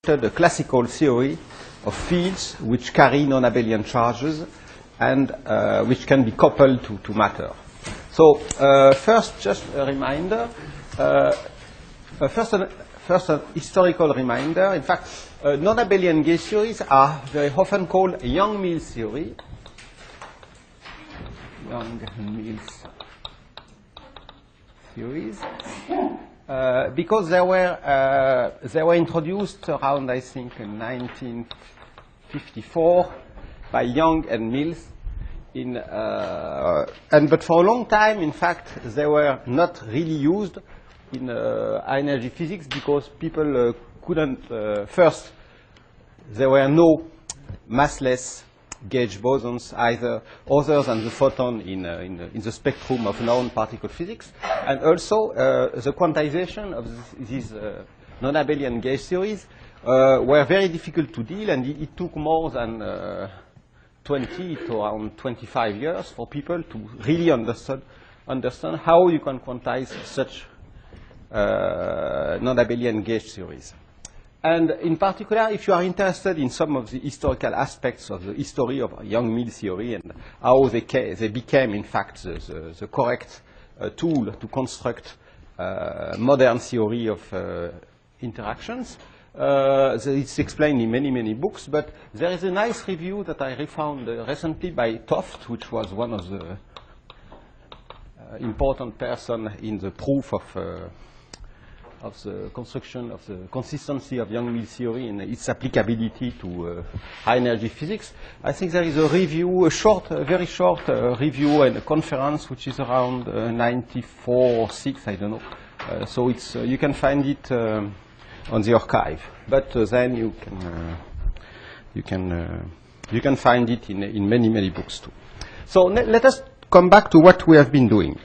constructed a classical theory of fields which carry non-abelian charges and which can be coupled to matter. So first, just a reminder. First, a historical reminder. In fact, non-abelian gauge theories are very often called Yang-Mills theory. Yang-Mills theories, because they were introduced around, I think, in 1954 by Young and Mills. But for a long time, in fact, they were not really used in high energy physics because people couldn't. First, there were no massless gauge bosons either other than the photon in the spectrum of known particle physics, and also the quantization of these non-abelian gauge theories were very difficult to deal, and it took more than 20 to around 25 years for people to really understand how you can quantize such non-abelian gauge theories. And in particular, if you are interested in some of the historical aspects of the history of Yang-Mills theory and how they became, in fact, the correct tool to construct modern theory of interactions, it's explained in many, many books, but there is a nice review that I found recently by Toft, which was one of the important person in the proof of the construction of the consistency of Yang-Mills theory and its applicability to high-energy physics. I think there is a review, very short review and a conference, which is around 94 or 6, I don't know. So it's you can find it on the archive, but then you can find it in many, many books too. So let us come back to what we have been doing.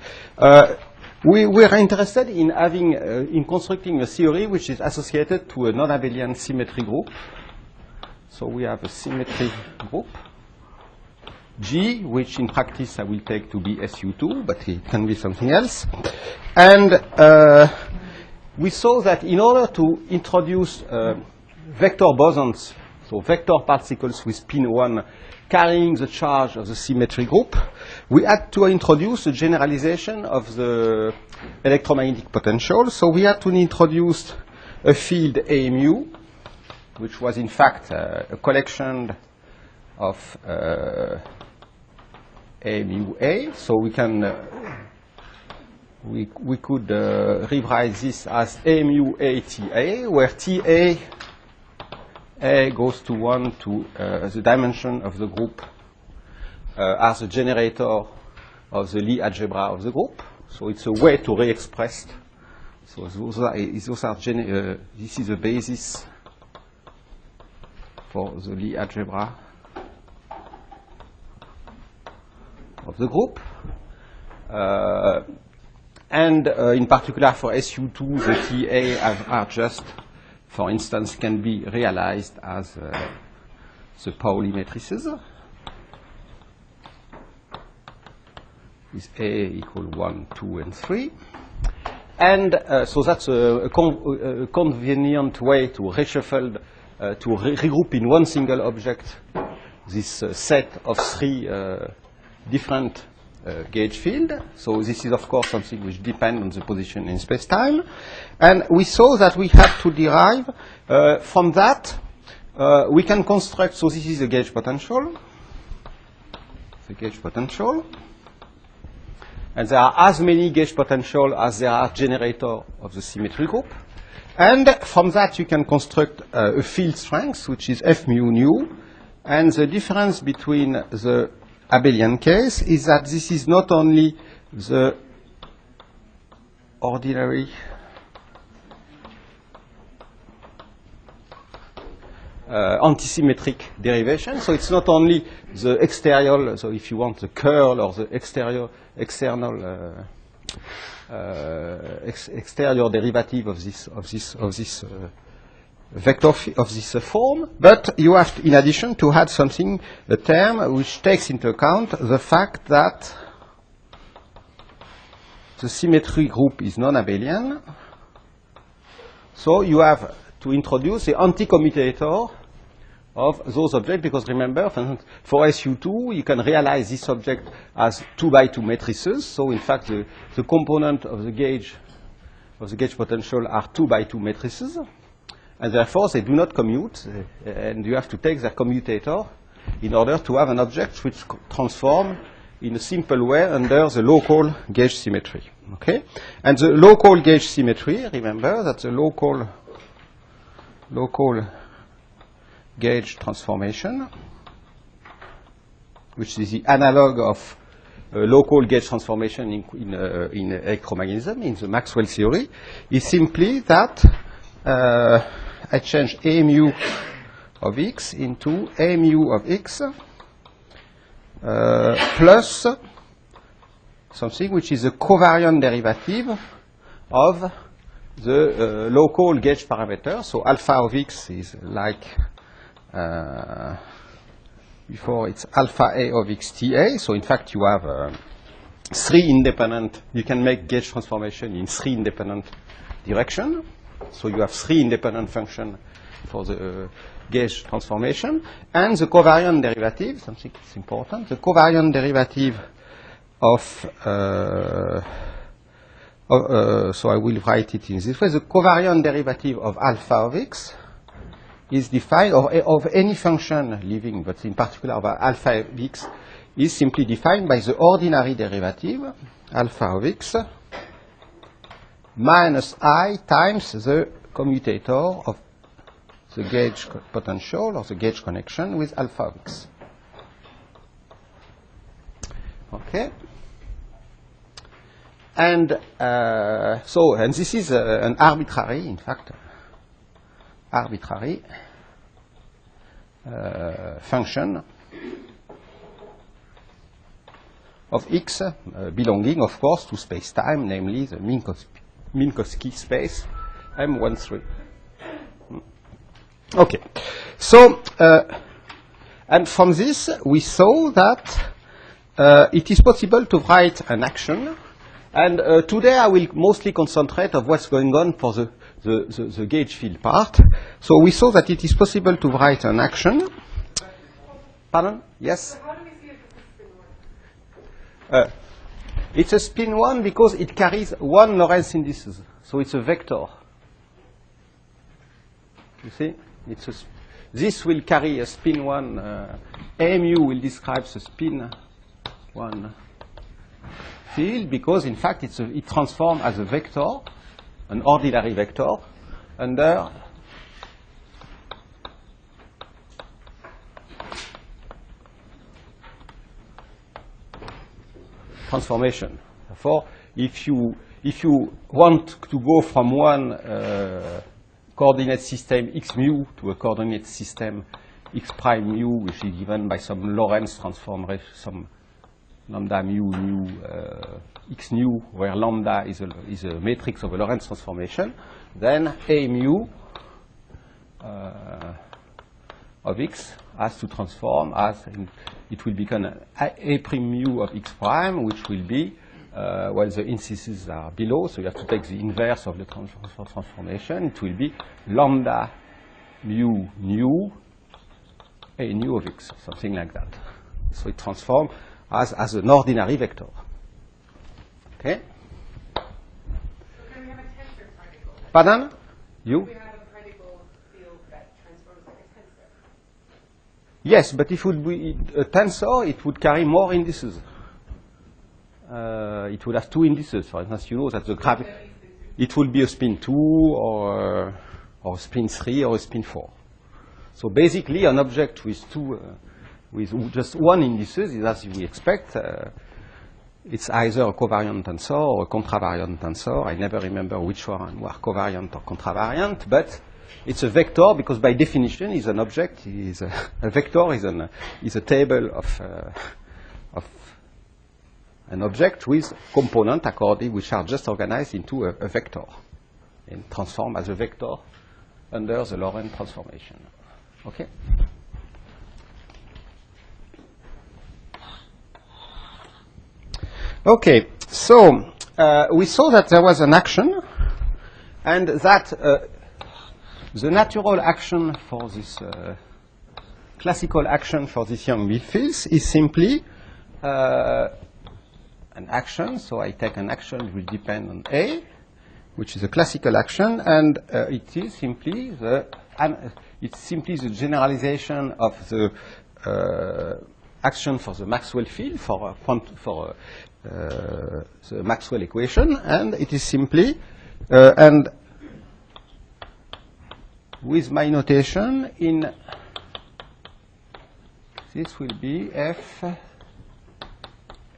We are interested in in constructing a theory which is associated to a non-abelian symmetry group. So we have a symmetry group G, which in practice I will take to be SU2, but it can be something else. And we saw that in order to introduce vector bosons, so vector particles with spin 1 carrying the charge of the symmetry group, we had to introduce a generalization of the electromagnetic potential. So we had to introduce a field A mu, which was in fact a collection of A mu A. So we can we could rewrite this as A mu A TA, where TA A goes to 1 to the dimension of the group as the generator of the Lie algebra of the group. So it's a way to re-express. So this is the basis for the Lie algebra of the group. And in particular for SU2, the TA are just, for instance, can be realized as the Pauli matrices with A equal 1, 2, and 3. And so that's a convenient way to reshuffle, to regroup in one single object this set of 3 different gauge field. So this is, of course, something which depends on the position in space-time. And we saw that we have to derive from that, we can construct, so this is the gauge potential. The gauge potential. And there are as many gauge potential as there are generator of the symmetry group. And from that you can construct a field strength, which is F mu nu. And the difference between the abelian case is that this is not only the ordinary antisymmetric derivation. So it's not only the exterior, so if you want the curl or the exterior derivative of this vector of this form, but you have to, in addition, to add something, a term which takes into account the fact that the symmetry group is non-abelian. So you have to introduce the anti-commutator of those objects, because remember, for SU2, you can realize this object as 2x2 matrices. So in fact, the component of the gauge potential are 2x2 matrices, and therefore they do not commute, and you have to take their commutator in order to have an object which transforms in a simple way under the local gauge symmetry. Okay? And the local gauge symmetry, remember that the local gauge transformation, which is the analog of local gauge transformation in electromagnetism, in the Maxwell theory, is simply that I change A mu of x into A mu of x plus something which is a covariant derivative of the local gauge parameter. So alpha of x is like before it's alpha A of xta. So in fact you have three independent, you can make gauge transformation in three independent directions. So you have three independent functions for the gauge transformation. And the covariant derivative, something that's important, the covariant derivative of, so I will write it in this way, the covariant derivative of alpha of x is defined, or of any function living, but in particular of alpha of x, is simply defined by the ordinary derivative, alpha of x, minus I times the commutator of the gauge potential or the gauge connection with alpha of x. Okay? And and this is an arbitrary, in fact, arbitrary function of x belonging, of course, to space-time, namely the Minkowski space M13. Okay, so and from this we saw that it is possible to write an action, and today I will mostly concentrate on what's going on for the gauge field part. So we saw that it is possible to write an action. Pardon? Yes? How do we see if it's a spin 1? It's a spin 1 because it carries one Lorentz indices. So it's a vector. You see? This will carry a spin 1. AMU will describe the spin 1 field because, in fact, it transforms as a vector, an ordinary vector, under transformation. Therefore, if you want to go from one coordinate system x mu to a coordinate system x prime mu, which is given by some Lorentz transformation, some lambda mu x nu, where lambda is a matrix of a Lorentz transformation, then A mu of x has to transform as it will become A prime mu of x prime, which will be well, the indices are below, so you have to take the inverse of the transformation. It will be lambda mu nu A nu of x, something like that. So it transforms as an ordinary vector. Okay? So can we have a tensor particle? Pardon? You? Can we have a particle field that transforms like a tensor? Yes, but if it would be a tensor, it would carry more indices. It would have two indices. For instance, you know that the gravity, it will be a spin 2 or a spin 3 or a spin 4. So basically, an object with with just one indices is as we expect. It's either a covariant tensor or a contravariant tensor. I never remember which one were covariant or contravariant, but it's a vector because by definition is an object. Is a vector is a table of an object with components according which are just organized into a vector and transformed as a vector under the Lorentz transformation. Okay. Okay, so we saw that there was an action, and that the natural action for this classical action for this Young-Mill fields is simply an action. So I take an action which will depend on A, which is a classical action, and it is simply the generalization of the action for the Maxwell field for the Maxwell equation, and it is simply and with my notation in this will be F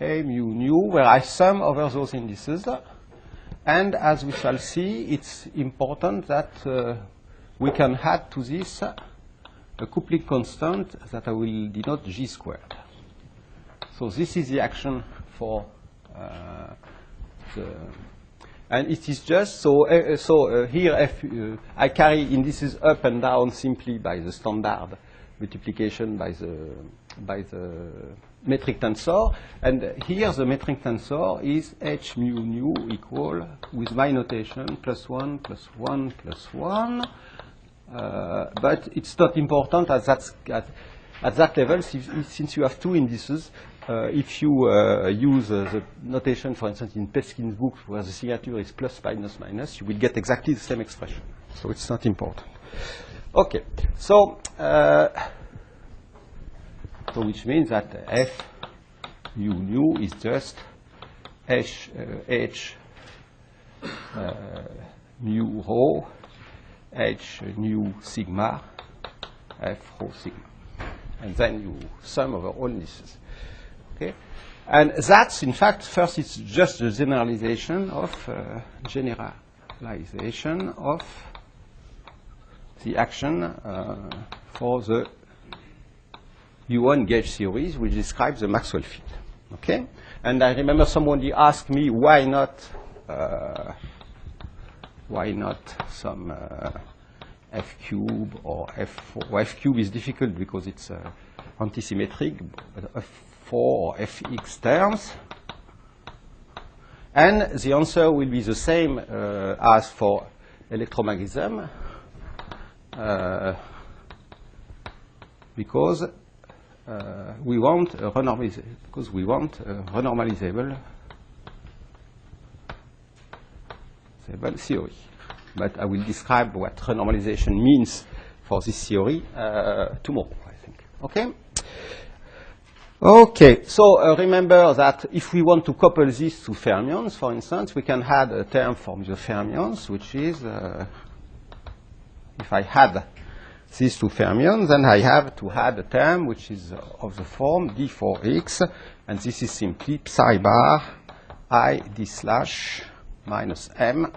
A mu nu, where I sum over those indices. And as we shall see, it's important that we can add to this a coupling constant that I will denote G squared. So this is the action for and it is just so. Here, I carry indices up and down simply by the standard multiplication by the metric tensor, and here the metric tensor is H mu nu equal, with my notation, +1 + 1 + 1. But it's not important at that level, since you have two indices. If you use the notation, for instance, in Peskin's book, where the signature is plus, minus, minus, you will get exactly the same expression. So it's not important. Okay, so which means that F mu nu is just H mu rho H nu sigma F rho sigma, and then you sum over all indices. Okay, and that's in fact first it's just the generalization of the action for the U1 gauge series, which describes the Maxwell field. Okay, and I remember somebody asked me why not some F cube or F4. Well, F cube is difficult because it's antisymmetric, but F4 or Fx terms. And the answer will be the same as for electromagnetism, because we want a renormalizable theory. But I will describe what renormalization means for this theory tomorrow, I think. Okay? Okay, so remember that if we want to couple these to fermions, for instance, we can add a term from the fermions, which is, if I add these two fermions, then I have to add a term which is of the form d4x, and this is simply psi bar I d slash minus m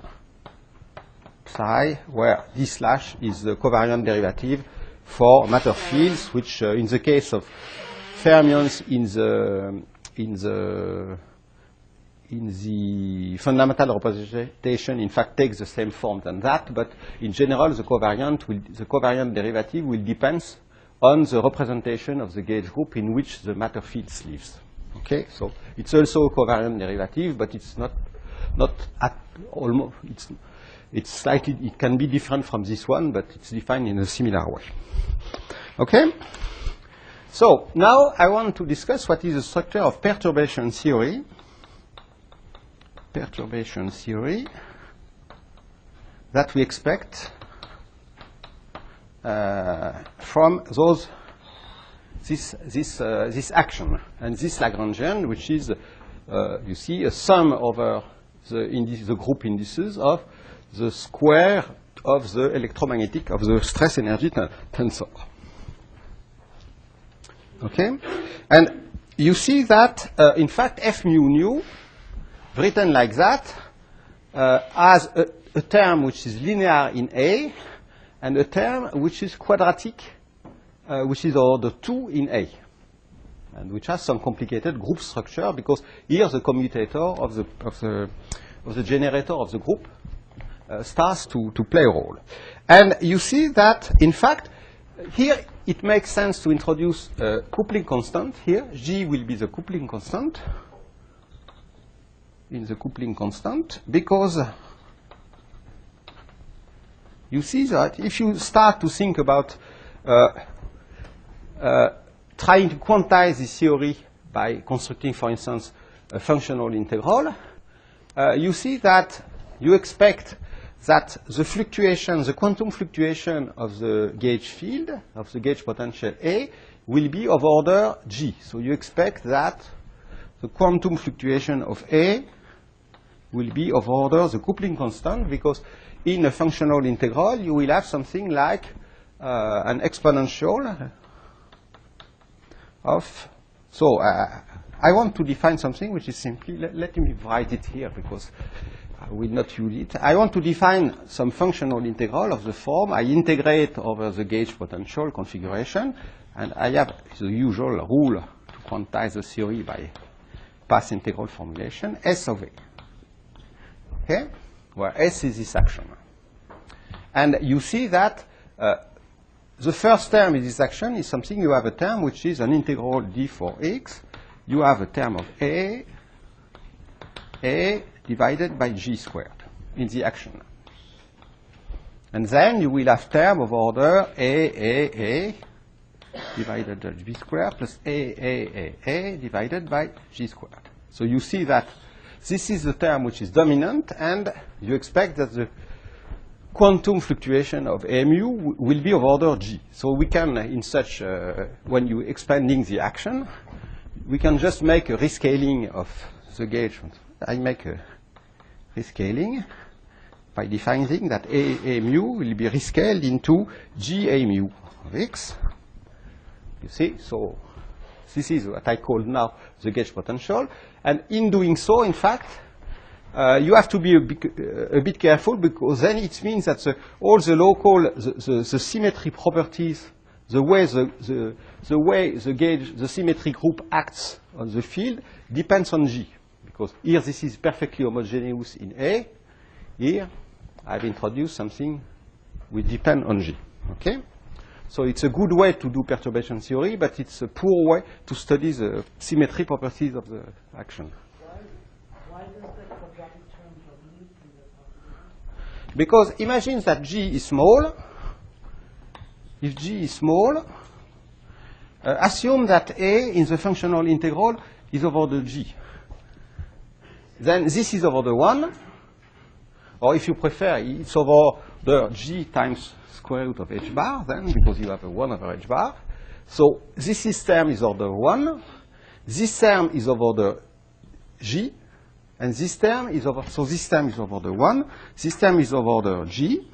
psi, where d slash is the covariant derivative for matter fields, which in the case of fermions in the fundamental representation, in fact, takes the same form than that, but in general, the covariant derivative will depend on the representation of the gauge group in which the matter fields lives. Okay, so it's also a covariant derivative, but it's not at almost. It's slightly. It can be different from this one, but it's defined in a similar way. Okay. So now I want to discuss what is the structure of perturbation theory. Perturbation theory that we expect from this action, and this Lagrangian, which is you see a sum over the group indices of the square of the electromagnetic of the stress energy tensor. Okay, and you see that in fact F mu nu, written like that, has a term which is linear in A, and a term which is quadratic, which is order 2 in A, and which has some complicated group structure, because here the commutator of the generator of the group starts to play a role. And you see that, in fact, here it makes sense to introduce a coupling constant. Here, G will be the coupling constant in the coupling constant, because you see that if you start to think about trying to quantize this theory by constructing, for instance, a functional integral, you see that you expect that the fluctuation, the quantum fluctuation of the gauge field, of the gauge potential A, will be of order G. So you expect that the quantum fluctuation of A will be of order the coupling constant, because in a functional integral you will have something like an exponential of, so I want to define something which is simply, let me write it here because I will not use it. I want to define some functional integral of the form I integrate over the gauge potential configuration, and I have the usual rule to quantize the theory by path integral formulation, S of A. Okay? Where S is this action. And you see that the first term in this action is something, you have a term which is an integral d for x. You have a term of A divided by G squared in the action. And then you will have term of order A divided by G squared plus A divided by G squared. So you see that this is the term which is dominant, and you expect that the quantum fluctuation of AMU will be of order G. So we can, in such, when you expanding the action, we can just make a rescaling of the gauge. I make a rescaling by defining that AMU will be rescaled into GAMU of X. You see, so this is what I call now the gauge potential. And in doing so, in fact, you have to be a bit careful, because then it means that all the local, the symmetry properties, the way the gauge, the symmetry group acts on the field depends on G. Because here this is perfectly homogeneous in A. Here I've introduced something which depends on G. Okay? So it's a good way to do perturbation theory, but it's a poor way to study the symmetry properties of the action. Why does the quadratic term dominate in the calculation? Because imagine that G is small. If G is small, assume that A in the functional integral is over the G. Then this is over the 1, or if you prefer, it's over the G times square root of h bar, then, because you have a 1 over h bar. So this term is order 1, this term is over the G, and this term is over, so this term is over the 1, this term is over the G,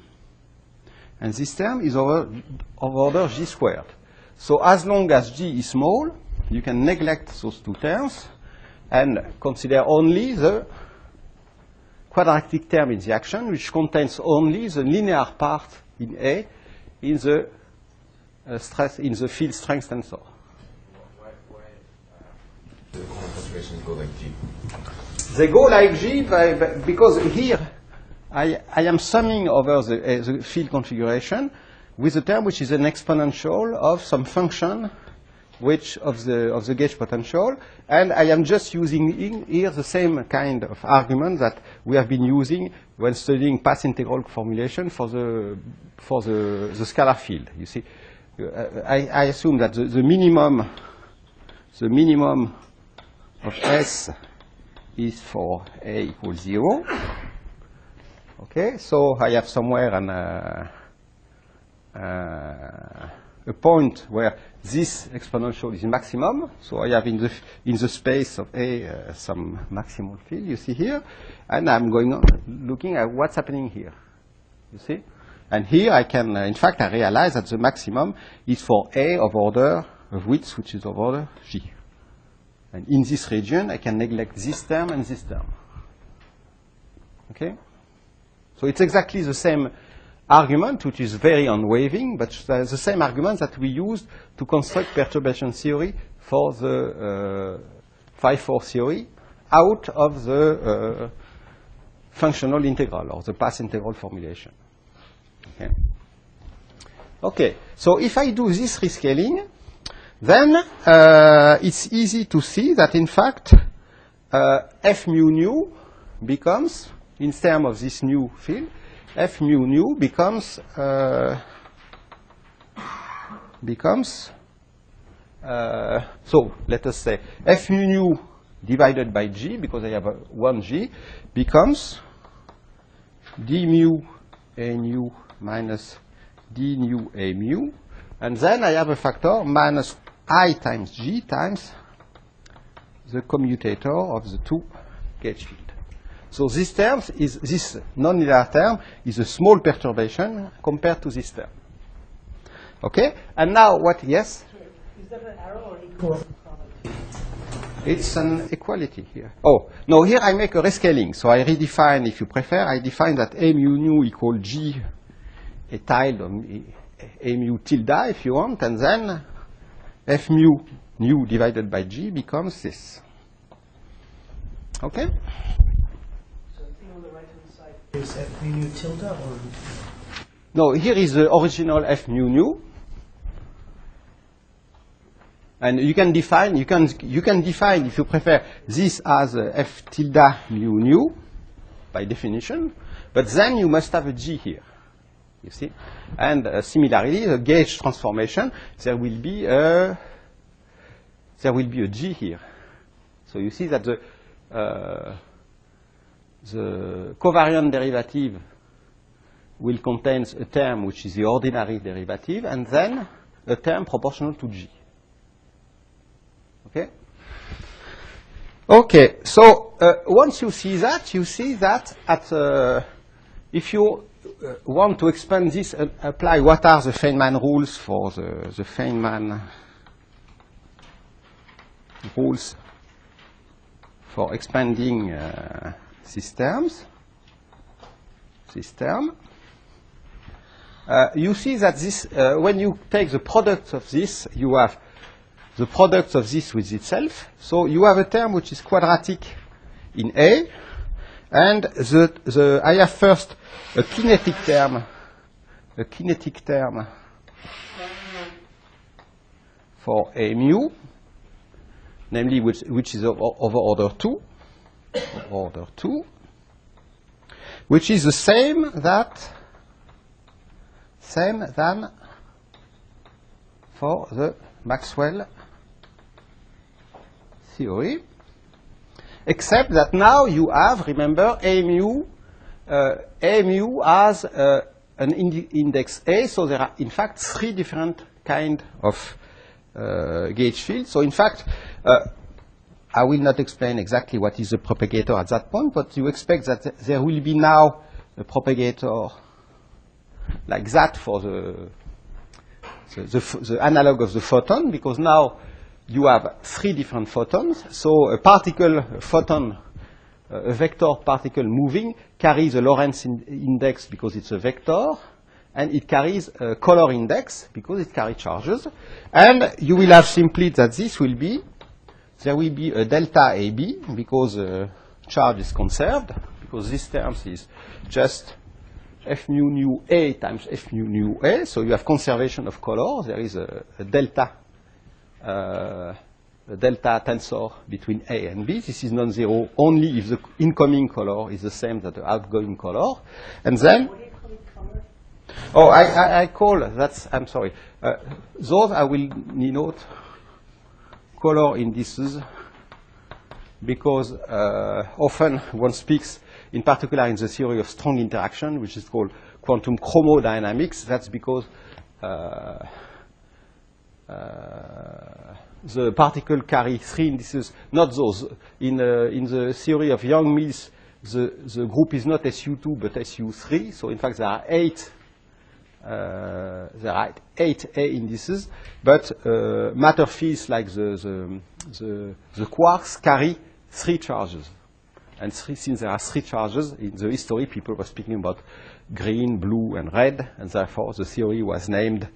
and this term is over order G squared. So as long as G is small, you can neglect those two terms and consider only the quadratic term in the action, which contains only the linear part in A in the stress in the field strength tensor. Why the concentrations go like G? They go like G because here I am summing over the field configuration with a term which is an exponential of some function which of the gauge potential, and I am just using here the same kind of argument that we have been using when studying path integral formulation for the scalar field. You see, I assume that the minimum of S is for A equals 0. Okay, so I have somewhere a point where this exponential is maximum. So I have in the space of A some maximal field, you see here, and I'm going on looking at what's happening here. You see? And here I can, in fact, I realize that the maximum is for A of order of width, which is of order G. And in this region, I can neglect this term and this term. Okay? So it's exactly the same argument, which is very unwavering, but the same argument that we used to construct perturbation theory for the 5-4 theory out of the functional integral, or the path integral formulation. Okay. Okay, so if I do this rescaling, then it's easy to see that, in fact, f mu nu becomes, in terms of this new field, F mu nu becomes so let us say F mu nu divided by G, because I have one G, becomes d mu a nu minus d nu a mu, and then I have a factor minus I times G times the commutator of the two gauge field. So this term is, this nonlinear term is a small perturbation compared to this term. Okay? And now what, yes? Is that an arrow or equal? It's an equality here. Oh, no, here I make a rescaling. So I redefine, if you prefer, I define that a mu nu equal G a tilde, or a mu tilde, if you want, and then F mu nu divided by G becomes this. Okay? So the thing on the right-hand side is F mu nu tilde or? No, here is the original F mu nu. And you can define, you can define, if you prefer, this as F tilde mu nu, by definition, but then you must have a G here, you see. And similarly, the gauge transformation, there will be a G here. So you see that the covariant derivative will contain a term which is the ordinary derivative, and then a term proportional to G. Okay? Okay, so once you see that at, if you want to expand this and apply what are the Feynman rules for the Feynman rules for expanding systems, you see that this, when you take the product of this, you have the product of this with itself. So you have a term which is quadratic in A, and I have first a kinetic term for A mu, namely which is over order 2, which is the same than for the Maxwell theory, except that now you have, remember, A mu has an index A, so there are in fact 3 different kind of gauge fields. So in fact, I will not explain exactly what is the propagator at that point, but you expect that there will be now a propagator like that for the analog of the photon, because now you have 3 different photons. So a photon, a vector particle moving carries a Lorentz index because it's a vector, and it carries a color index because it carries charges. And you will have simply that there will be a delta AB because charge is conserved, because this term is just F mu nu A times F mu nu A, so you have conservation of color. There is a delta tensor between A and B. This is non-zero only if the incoming color is the same as the outgoing color. And then, What do you call it, color? oh, I call, that's, I'm sorry. Those I will denote color indices, because often one speaks, in particular in the theory of strong interaction, which is called quantum chromodynamics. That's because the particle carry 3 indices, not those. In the theory of Young-Mills, the group is not SU2 but SU3. So in fact there are 8 A indices, but matter fields like the quarks carry 3 charges. And since there are 3 charges in the history, people were speaking about green, blue, and red, and therefore the theory was named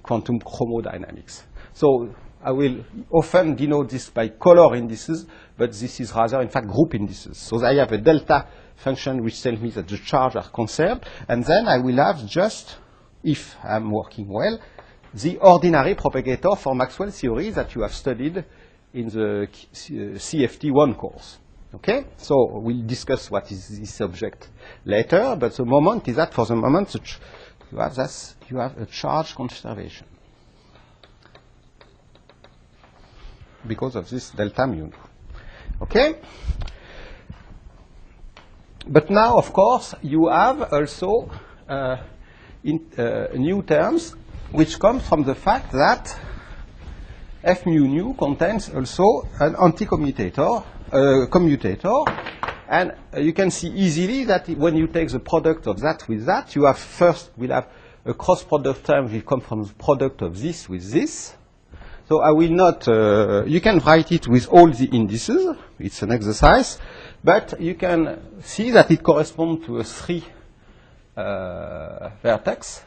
quantum chromodynamics. So I will often denote this by color indices, but this is rather, in fact, group indices. So I have a delta function which tells me that the charges are conserved, and then I will have just, if I'm working well, the ordinary propagator for Maxwell theory that you have studied in the CFT1 course. Okay? So we'll discuss what is this object later, but the moment is that for the moment you have a charge conservation because of this delta mu. Okay? But now, of course, you have also new terms which come from the fact that F mu nu contains also an anti-commutator, commutator, and you can see easily that when you take the product of that with that, you have first, we'll have a cross-product term will come from the product of this with this. So I will not, you can write it with all the indices, it's an exercise, but you can see that it corresponds to a 3 vertex,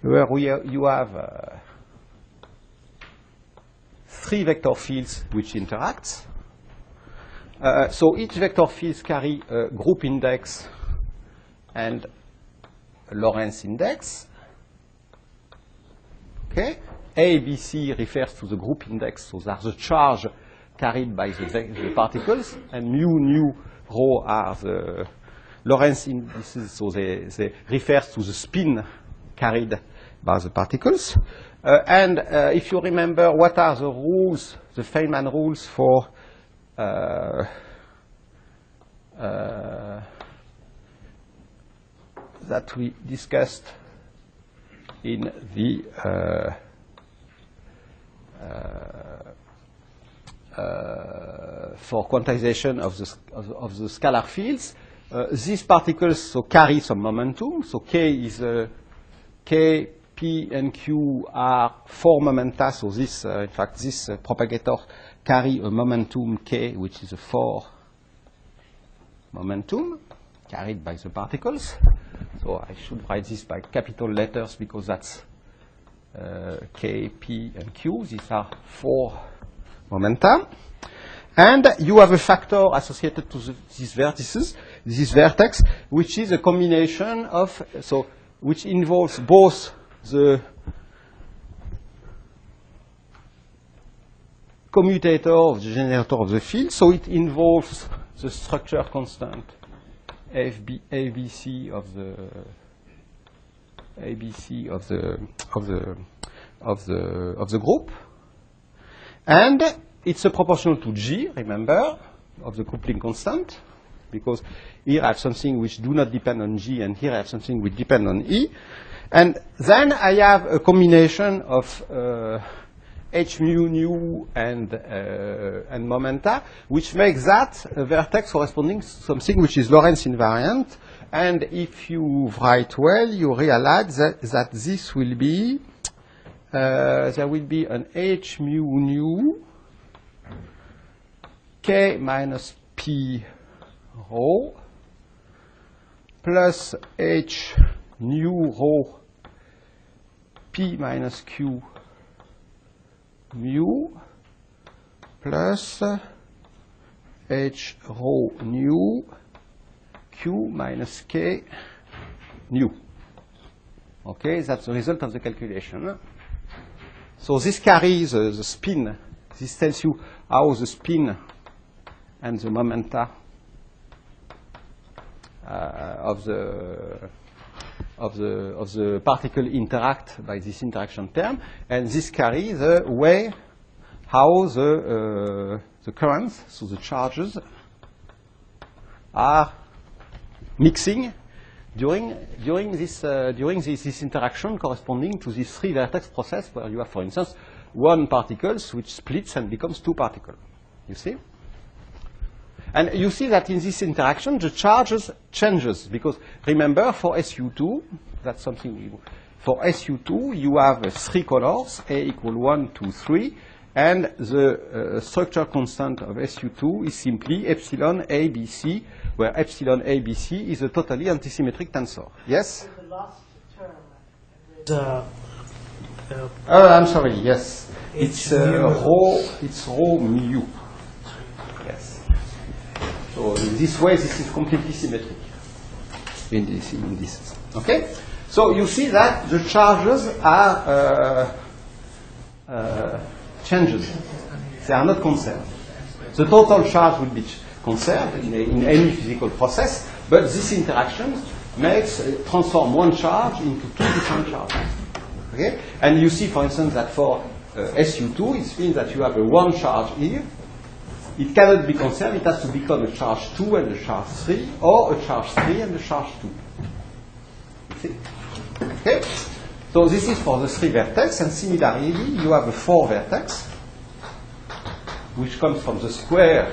where you have 3 vector fields which interact. So each vector field carry a group index and a Lorentz index. Okay? A, B, C refers to the group index, so that's the charge carried by the particles, and mu, nu, rho are the Lorentz indices, so they refer to the spin carried by the particles. And if you remember, what are the rules, the Feynman rules for that we discussed in the for quantization of the scalar fields. These particles so carry some momentum. So K is K, P, and Q are 4 momenta. So this, in fact, this propagator carry a momentum K, which is a 4 momentum carried by the particles. So I should write this by capital letters because that's K, P, and Q. These are 4 momenta. And you have a factor associated to these vertices, this vertex, which is a combination of, so which involves both the commutator of the generator of the field, so it involves the structure constant ABC of the group, and it's a proportional to G, remember, of the coupling constant, because here I have something which do not depend on G, and here I have something which depend on E. And then I have a combination of H mu nu and momenta, which makes that a vertex corresponding to something which is Lorentz invariant. And if you write well, you realize that this will be, there will be an H mu nu K minus P rho plus H nu rho P minus Q mu plus H rho nu Q minus K nu. Okay, that's the result of the calculation. So this carries the spin. This tells you how the spin and the momenta of the particle interact by this interaction term, and this carries the way how the currents, so the charges, are mixing during this interaction corresponding to this 3 vertex process, where you have, for instance, 1 particle which splits and becomes 2 particles. You see? And you see that in this interaction, the charges changes, because remember, for SU2, that's something we do. For SU2, you have 3 colors, A equal 1, 2, 3, and the structure constant of SU2 is simply epsilon ABC, where epsilon ABC is a totally antisymmetric tensor. Yes? The last term, I'm sorry, yes. It's rho mu. Yes. So in this way, this is completely symmetric in this. Okay? So you see that the charges are changes. They are not conserved. The total charge will be conserved in any physical process, but this interaction transform one charge into two different charges. Okay? And you see, for instance, that for SU2, it means that you have a one charge here. It cannot be conserved. It has to become a charge 2 and a charge 3, or a charge 3 and a charge 2. You see? Okay? So this is for the 3 vertex, and similarly, you have a 4 vertex, which comes from the square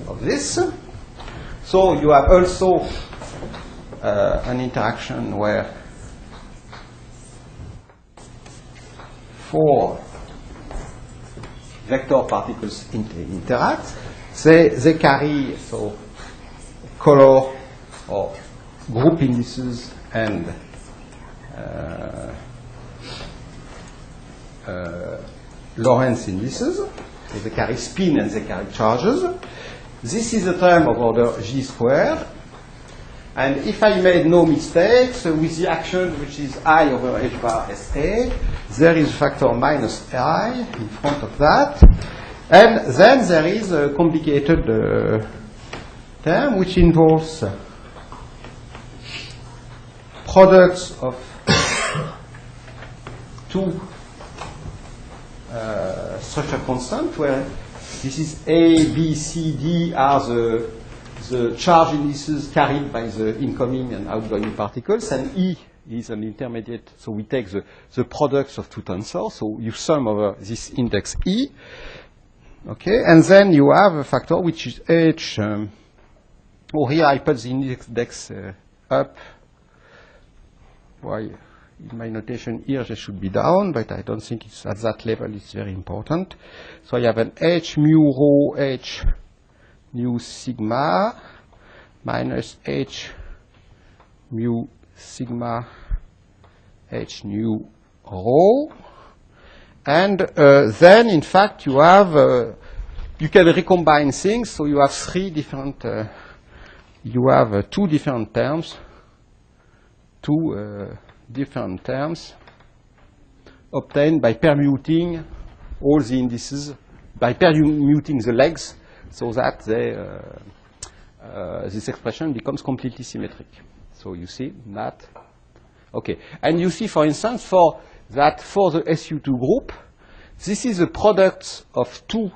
of this. So you have also an interaction where 4 vector particles interact. They carry color or group indices and Lorentz indices. So they carry spin and they carry charges. This is a term of order g squared. And if I made no mistakes, with the action which is I over h bar sk, there is a factor minus I in front of that. And then there is a complicated term which involves products of two structure constants, where this is A, B, C, D are the charge indices carried by the incoming and outgoing particles, and E is an intermediate. So we take the products of two tensors, so you sum over this index E. Okay, and then you have a factor which is H. Here I put the index up. Why? In my notation here, they should be down, but I don't think it's at that level. It's very important. So I have an H mu rho H mu sigma minus H mu sigma H nu rho. And then, in fact, you have, you can recombine things. So you have three different, you have two different terms obtained by permuting all the indices, by permuting the legs, so that this expression becomes completely symmetric. So you see that. Okay. And you see, for instance, for the SU2 group, this is a product of two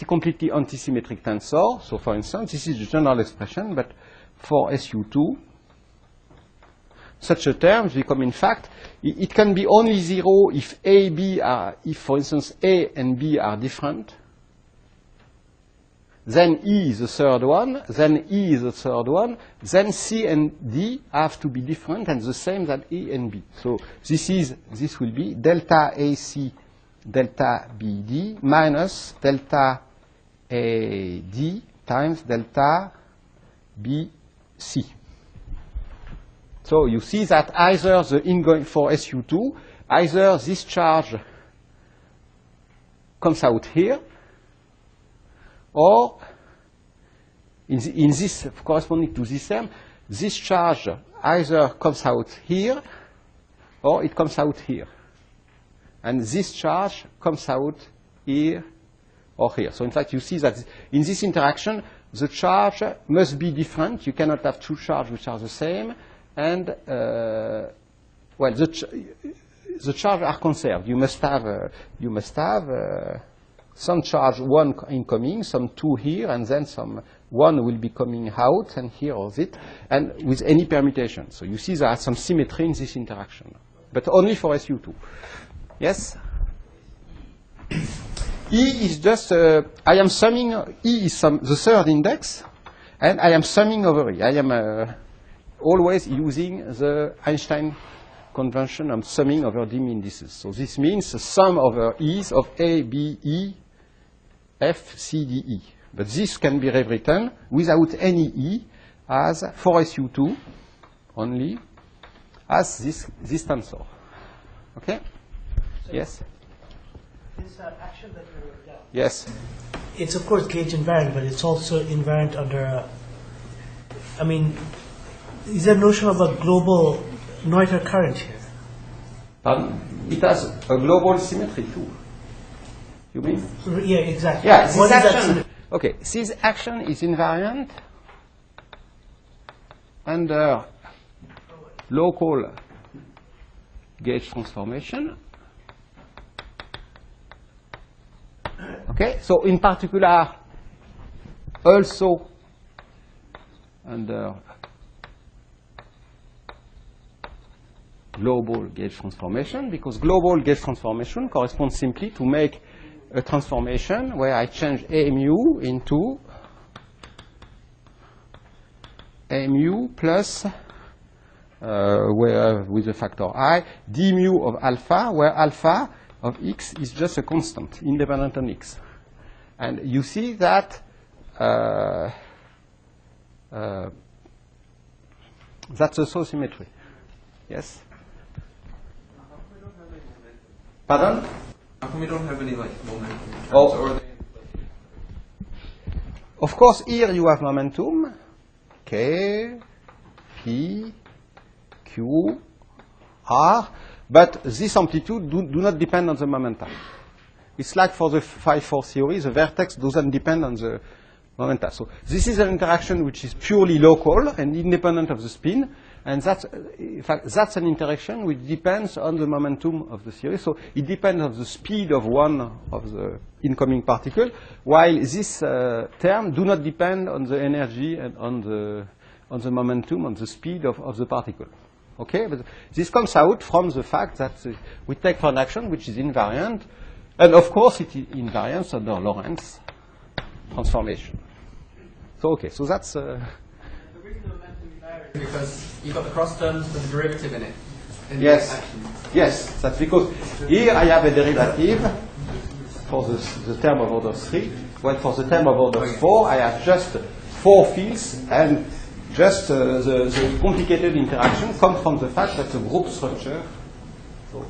completely antisymmetric tensors. So, for instance, this is the general expression, but for SU2, such a term become, in fact, it can be only zero if A, B are, if, for instance, A and B are different. Then E is the third one, then E is the third one, then C and D have to be different and the same than E and B. So this will be delta AC delta BD minus delta AD times delta BC. So you see that either the ingoing for SU2, either this charge comes out here, or in this, corresponding to this term, this charge either comes out here, or it comes out here. And this charge comes out here or here. So in fact, you see that in this interaction, the charge must be different. You cannot have two charges which are the same. And, well, the charges are conserved. You must have some charge, one incoming, some two here, and then some one will be coming out, and here or it, and with any permutation. So you see there are some symmetry in this interaction, but only for SU2. Yes? E is just, I am summing, E is the third index, and I am summing over E. I am always using the Einstein convention of summing over dim indices. So this means the sum over E's of A, B, E, F, C, D, E. But this can be rewritten without any E as for SU2 only as this tensor. Okay? So yes? This action that you wrote down. Yes. It's of course gauge invariant, but it's also invariant under I mean, is there a notion of a global Noether current here? Pardon? It has a global symmetry too. You mean? Yeah, exactly. Yeah, this What is that action. symmetry? Okay, this action is invariant under local gauge transformation. Okay, so in particular, also under global gauge transformation, because global gauge transformation corresponds simply to make a transformation where I change A mu into A mu plus where with the factor I, d mu of alpha, where alpha of x is just a constant, independent on x. And you see that that's also symmetry. Yes? Pardon? How come we don't have any like momentum? Oh. Or are they Of course, here you have momentum, K, P, Q, R, but this amplitude do not depend on the momentum. It's like for the 5-4 theory, the vertex doesn't depend on the momenta. So this is an interaction which is purely local and independent of the spin, and that's, in fact, that's an interaction which depends on the momentum of the theory. So it depends on the speed of one of the incoming particle, while this term do not depend on the energy and on the momentum, on the speed of the particle. Okay, but this comes out from the fact that we take for an action which is invariant, and of course it is invariant under Lorentz transformation. So okay, so that's. The reason the momentum is there is because you've got the cross terms with the derivative in it. In the Yes, action. yes, that's because here I have a derivative for the term of order 3, while for the term of order 4 I have just 4 fields, and just the complicated interaction comes from the fact that the group structure, so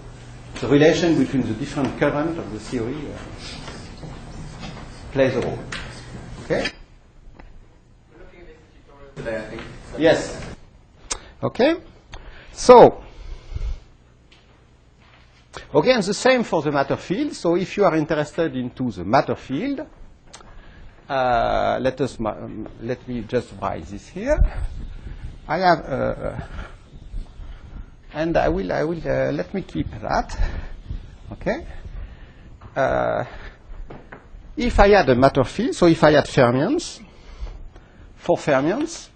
the relation between the different currents of the theory plays a role. Okay? We're looking at this tutorial today, I think. So Yes. Okay. So, again, the same for the matter field. So, if you are interested into the matter field, let me just write this here. I have, and I will let me keep that. Okay. If I had a matter field, so if I had fermions, 4 fermions,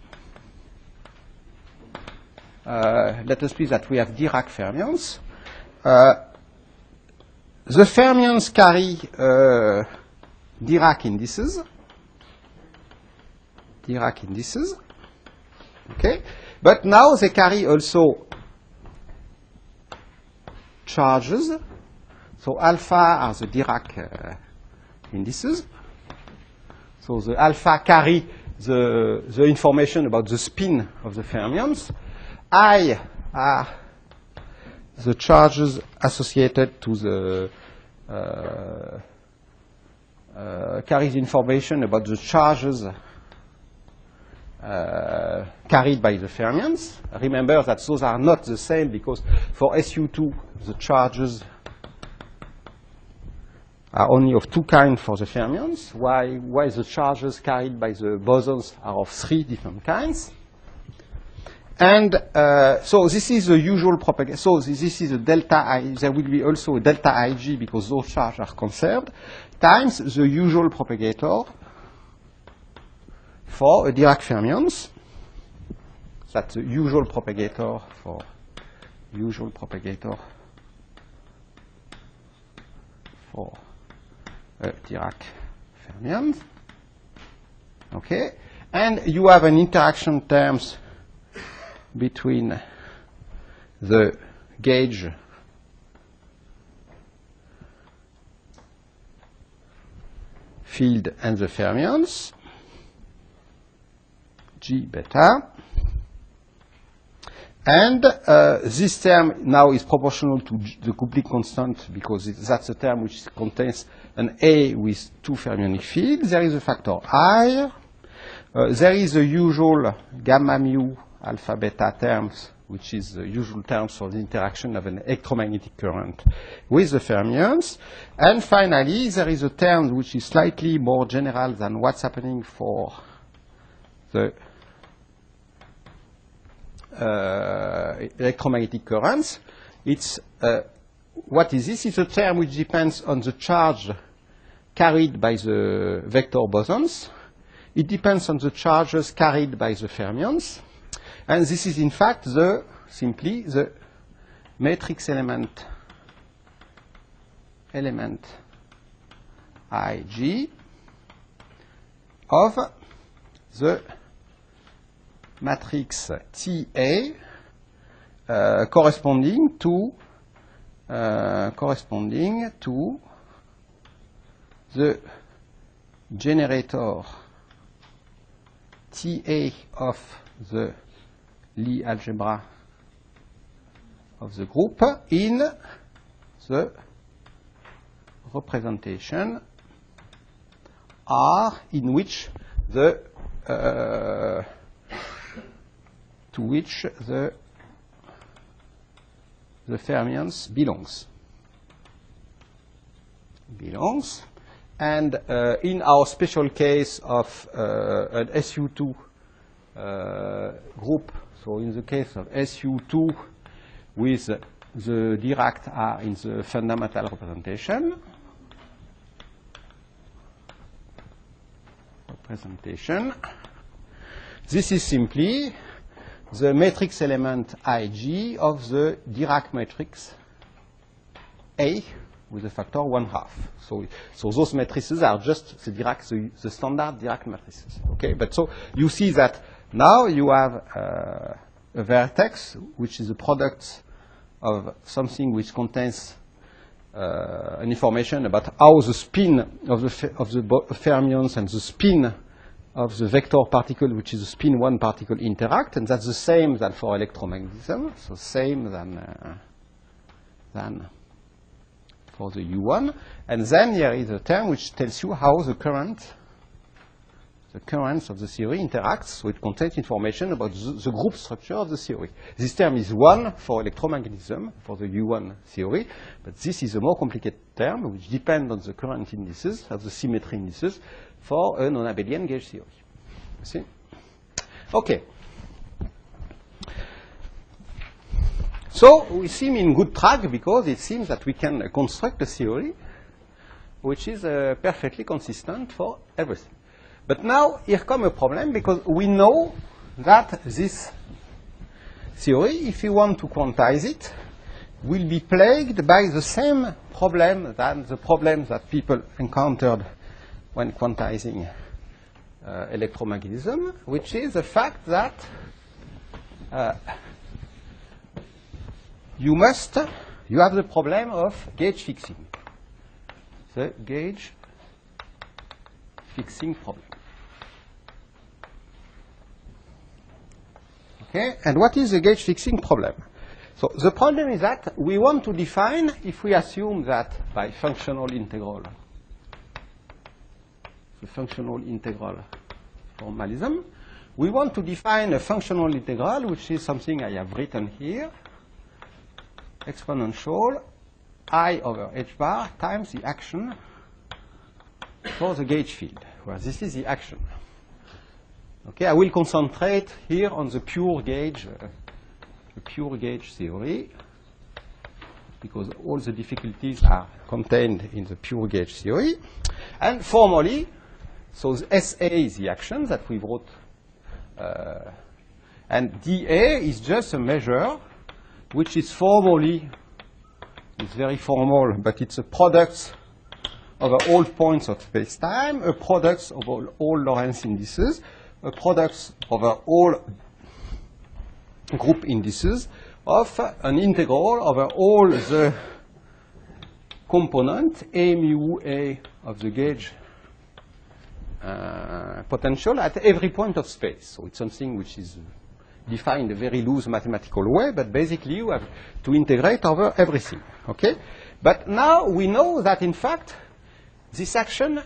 let us please that we have Dirac fermions. The fermions carry Dirac indices. Dirac indices. Okay? But now they carry also charges. So alpha are the Dirac indices. So the alpha carry the information about the spin of the fermions. I are the charges associated to the carries information about the charges carried by the fermions. Remember that those are not the same because for SU2 the charges are only of 2 kinds for the fermions, while the charges carried by the bosons are of 3 different kinds. And so this is the usual propagation. So this is a delta I. There will be also a delta Ig because those charges are conserved, times the usual propagator for a Dirac fermions. That's the usual propagator for a Dirac fermion. Okay, and you have an interaction terms between the gauge field and the fermions, G beta. And this term now is proportional to the coupling constant because that's a term which contains an A with 2 fermionic fields. There is a factor I. There is a usual gamma mu alpha beta terms, which is the usual terms for the interaction of an electromagnetic current with the fermions. And finally, there is a term which is slightly more general than what's happening for the electromagnetic currents. It's what is this? It's a term which depends on the charge carried by the vector bosons. It depends on the charges carried by the fermions. And this is, in fact, simply the matrix element Ig of the matrix Ta corresponding to the generator Ta of the Lie algebra of the group in the representation R in which the to which the fermions belongs. And in our special case of an SU2 group, so in the case of SU2 with the Dirac are in the fundamental representation, this is simply the matrix element Ig of the Dirac matrix A with a factor 1/2. So those matrices are just the Dirac, the standard Dirac matrices. Okay, but so you see that now you have a vertex which is a product of something which contains an information about how the spin of the fermions and the spin of the vector particle, which is a spin 1 particle, interact, and that's the same than for electromagnetism, so same than for the U1. And then here is a term which tells you how the currents of the theory interacts, so it contains information about the group structure of the theory. This term is 1 for electromagnetism, for the U1 theory, but this is a more complicated term which depends on the current indices, of the symmetry indices, for a non-abelian gauge theory. You see? Okay. So we seem in good track because it seems that we can construct a theory which is perfectly consistent for everything. But now here comes a problem, because we know that this theory, if you want to quantize it, will be plagued by the same problem than the problems that people encountered when quantizing electromagnetism, which is the fact that you have the problem of gauge fixing. The gauge fixing problem. Okay, and what is the gauge fixing problem? So the problem is that we want to define, if we assume that by functional integral, the functional integral formalism, we want to define a functional integral, which is something I have written here, exponential I over h bar times the action for the gauge field, where this is the action. Okay, I will concentrate here on the pure gauge theory, because all the difficulties are contained in the pure gauge theory. And formally, so the SA is the action that we wrote, and dA is just a measure which is formally, it's very formal, but it's a product over all points of space-time, a product over all Lorentz indices, a product over all group indices of an integral over all the component A mu A of the gauge potential at every point of space. So it's something which is defined in a very loose mathematical way, but basically you have to integrate over everything. Okay? But now we know that in fact this action,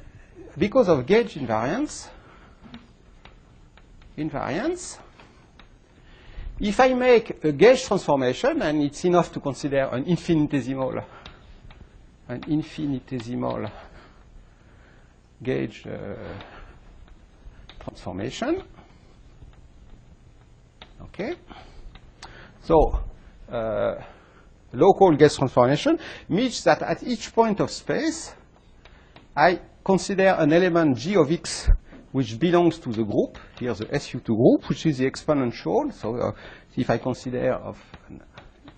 because of gauge invariance, if I make a gauge transformation, and it's enough to consider an infinitesimal gauge transformation. Okay. So local gauge transformation means that at each point of space, I consider an element g of x which belongs to the group, here the SU2 group, which is the exponential. So if I consider of an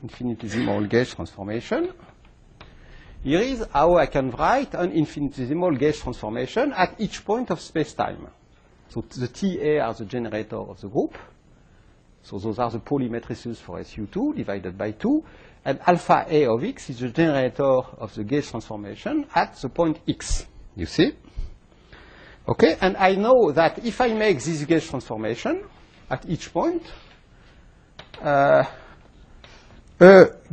infinitesimal gauge transformation, here is how I can write an infinitesimal gauge transformation at each point of space-time. So the TA are the generator of the group. So those are the Pauli matrices for SU2 divided by 2. And alpha A of x is the generator of the gauge transformation at the point x. You see? Okay, and I know that if I make this gauge transformation at each point, a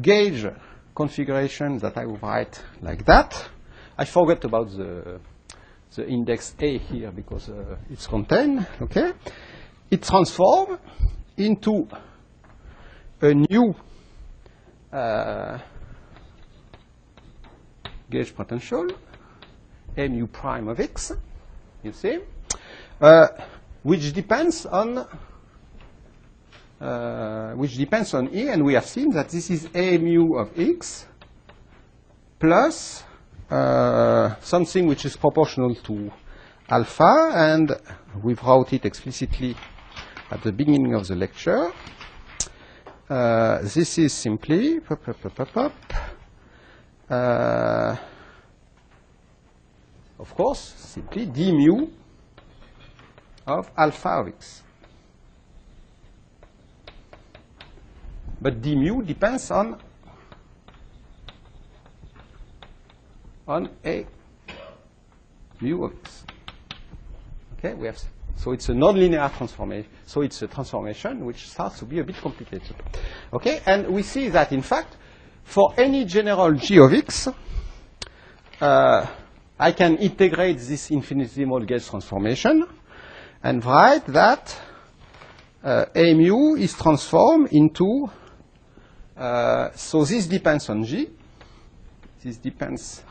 gauge configuration that I will write like that. I forgot about the index A here because it's contained. Okay, it transforms into a new gauge potential, mu prime of x. You see, which depends on E, and we have seen that this is A mu of x plus something which is proportional to alpha, and we wrote it explicitly at the beginning of the lecture. This is simply of course, simply d mu of alpha of x. But d mu depends on a mu of x. Okay, we have, so it's a nonlinear transformation. So it's a transformation which starts to be a bit complicated. Okay, and we see that in fact, for any general g of x, I can integrate this infinitesimal gauge transformation and write that A mu is transformed into, so this depends on G. This depends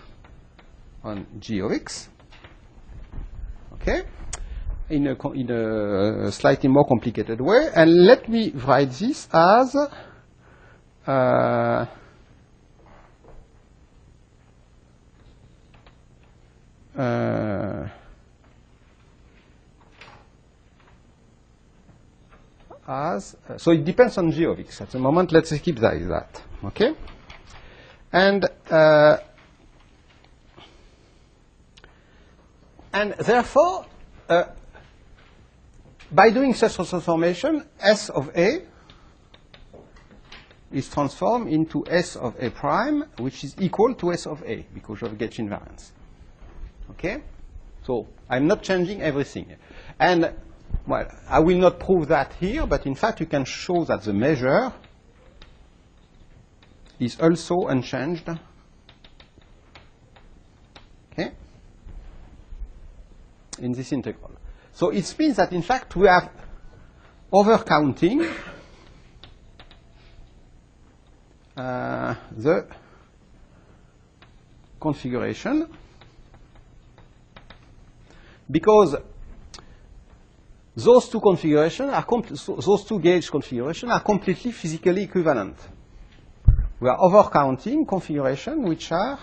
on G of x. Okay? In a slightly more complicated way. And let me write this as so it depends on G of x. At the moment, let's keep that as that. Okay? And therefore, by doing such a transformation, S of A is transformed into S of A prime, which is equal to S of A because of gauge invariance. Okay? So I'm not changing everything. And, well, I will not prove that here, but in fact you can show that the measure is also unchanged. Okay? In this integral. So it means that in fact we have overcounting the configuration, because those two configurations are those two gauge configurations are completely physically equivalent. We are overcounting configurations which are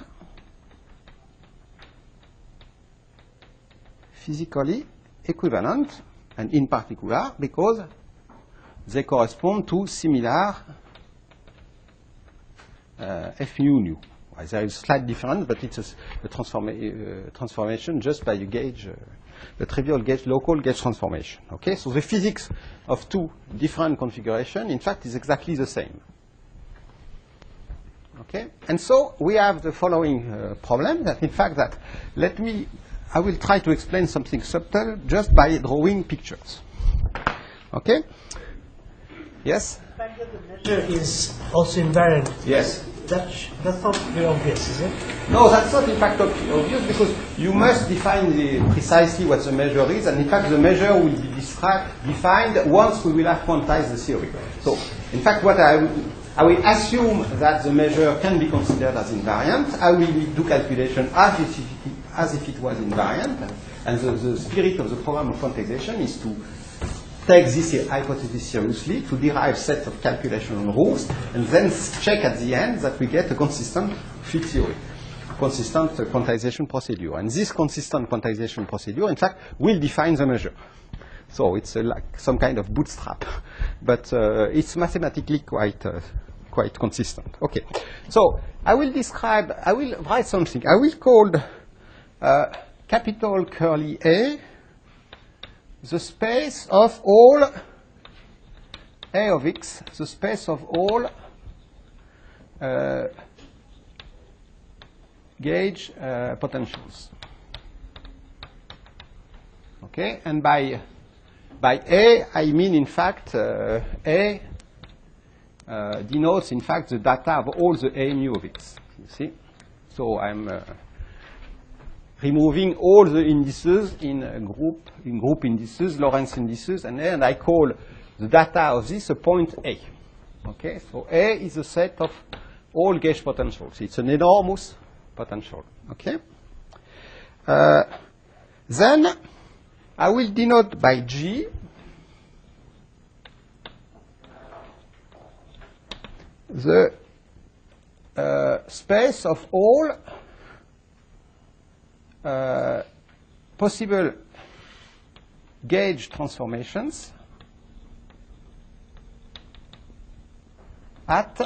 physically equivalent, and in particular because they correspond to similar F mu nu. Well, there is a slight difference, but it's a transformation just by a gauge, the trivial gauge, local gauge transformation. Okay, so the physics of two different configurations, in fact, is exactly the same. Okay, and so we have the following problem that, in fact, that I will try to explain something subtle just by drawing pictures. Okay, Yes? The fact that the measure is also invariant, Yes. that's not very obvious, is it? No, that's not in fact obvious because you must define precisely what the measure is, and in fact the measure will be defined once we will have quantized the theory. So, in fact, what I will assume that the measure can be considered as invariant. I will do calculation as if it was invariant, and the spirit of the program of quantization is to take this hypothesis seriously, to derive set of calculation rules, and then check at the end that we get a consistent field theory, consistent quantization procedure. And this consistent quantization procedure, in fact, will define the measure. So it's like some kind of bootstrap, but it's mathematically quite consistent. Okay, so I will write something. I will call capital curly A the space of all A of x, the space of all gauge potentials. Okay, and by A, I mean, in fact, A denotes, in fact, the data of all the A nu of x. You see? So I'm removing all the indices in group indices, Lorentz indices, and I call the data of this a point A. Okay, so A is a set of all gauge potentials. It's an enormous potential. Okay. Then I will denote by G the space of all possible gauge transformations at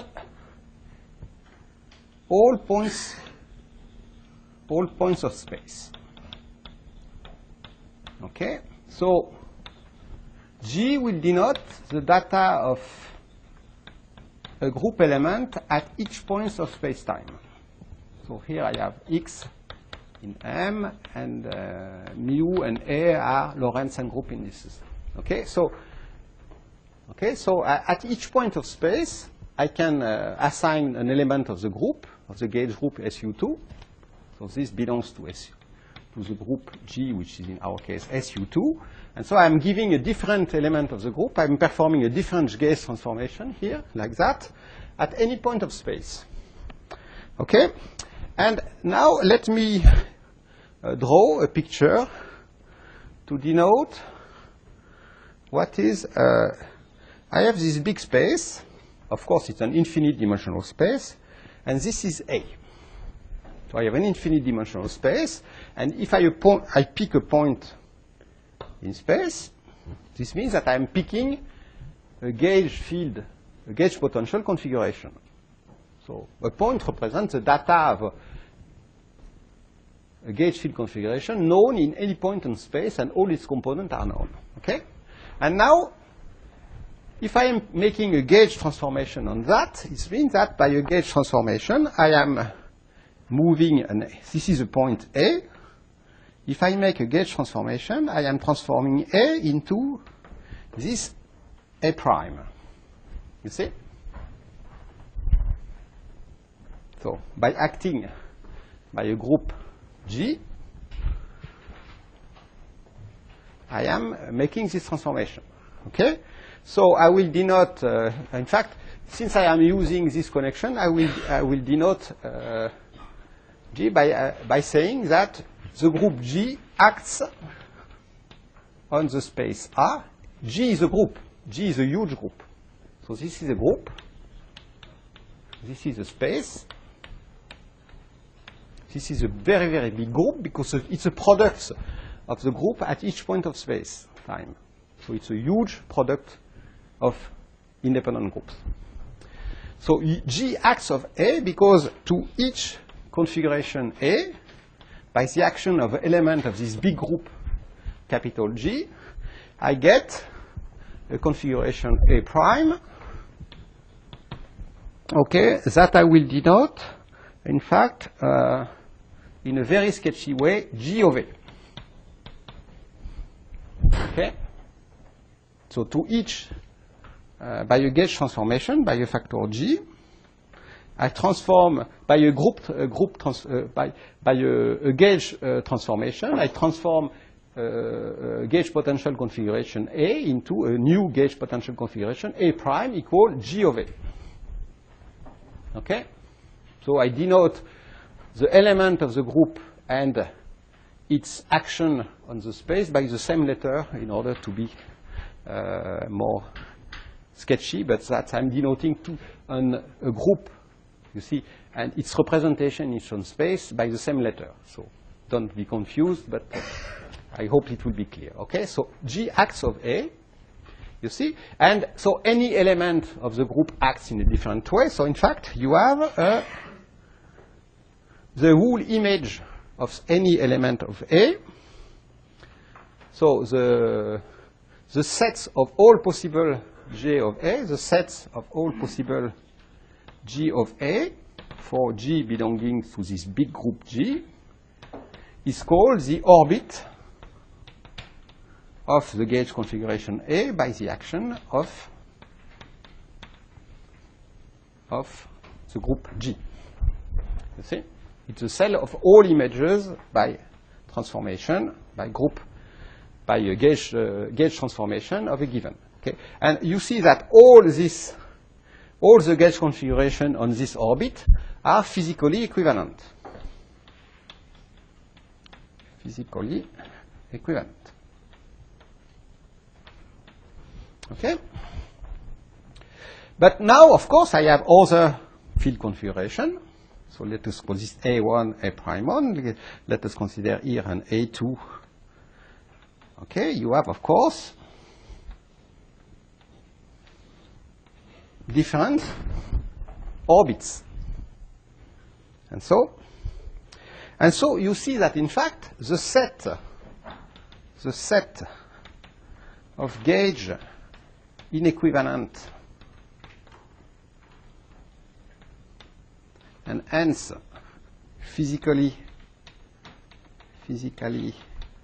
all points of space. Okay, so G will denote the data of a group element at each point of space-time. So here I have X in M, and mu and A are Lorentz and group indices. Okay, so at each point of space, I can assign an element of the group, of the gauge group SU2. So this belongs to the group G, which is in our case SU2. And so I'm giving a different element of the group. I'm performing a different gauge transformation here, like that, at any point of space. Okay? And now let me draw a picture to denote what is, I have this big space. Of course, it's an infinite dimensional space. And this is A. So I have an infinite dimensional space. And if I pick a point in space, this means that I'm picking a gauge field, a gauge potential configuration. So a point represents the data of a gauge field configuration known in any point in space, and all its components are known. Okay? And now, if I am making a gauge transformation on that, it means that by a gauge transformation, I am moving, this is a point A. If I make a gauge transformation, I am transforming A into this A prime. You see? So, by acting by a group G, I am making this transformation. Okay? So I will denote, in fact, since I am using this connection, I will denote G by saying that the group G acts on the space R. G is a group. G is a huge group. So this is a group. This is a space. This is a very, very big group because it's a product of the group at each point of space time. So it's a huge product of independent groups. So G acts of A because to each configuration A, by the action of an element of this big group, capital G, I get a configuration A prime, okay, that I will denote, in fact, in a very sketchy way, G of A. Okay? So to each by a gauge transformation, by a factor G. I transform by a gauge transformation. I transform gauge potential configuration A into a new gauge potential configuration A prime equal G of A. Okay? So I denote the element of the group and its action on the space by the same letter in order to be more sketchy, but that I'm denoting a group, you see, and its representation is on space by the same letter. So don't be confused, but I hope it will be clear. Okay, so G acts of A, you see, and so any element of the group acts in a different way. So in fact, you have the whole image of any element of A. So the sets of all possible J of A, the sets of all possible G of A for G belonging to this big group G is called the orbit of the gauge configuration A by the action of the group G. You see? It's a cell of all images by transformation, by group, by a gauge transformation of a given. Okay? And you see that all the gauge configuration on this orbit are physically equivalent. Physically equivalent. Okay? But now, of course, I have other field configuration. So let us call this A1, A'1. Let us consider here an A2. Okay, you have, of course, different orbits. And so you see that, in fact, the set of gauge inequivalent and hence physically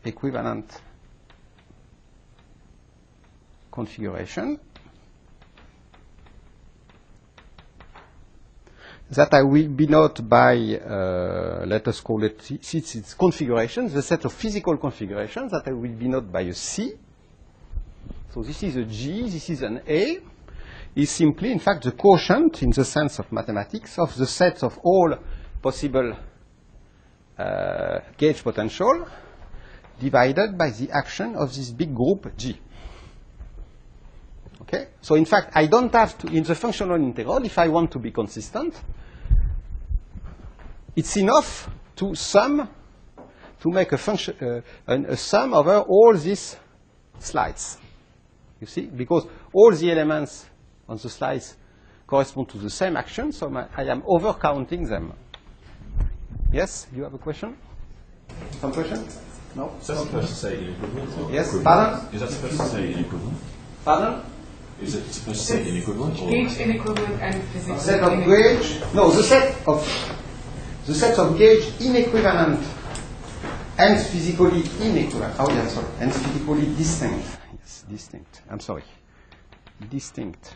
equivalent configuration that I will denote by, let us call it, since it's configurations, the set of physical configurations that I will denote by a C. So this is a G, this is an A, is simply, in fact, the quotient, in the sense of mathematics, of the sets of all possible gauge potential divided by the action of this big group G. Okay? So, in fact, I don't have to, in the functional integral, if I want to be consistent, it's enough to sum, to make a function, a sum over all these slides. You see? Because all the elements on the slides correspond to the same action, so I am overcounting them. Yes? You have a question? Some question? No? Is that supposed to say inequivalent? Yes? Pardon? Is that supposed to say inequivalent? Pardon? Is it supposed to say inequivalent? Or Gauge inequivalent and physical Set of gauge, no, the set of gauge inequivalent and physically inequivalent. Oh yeah, sorry, and physically distinct. Yes, distinct. I'm sorry. Distinct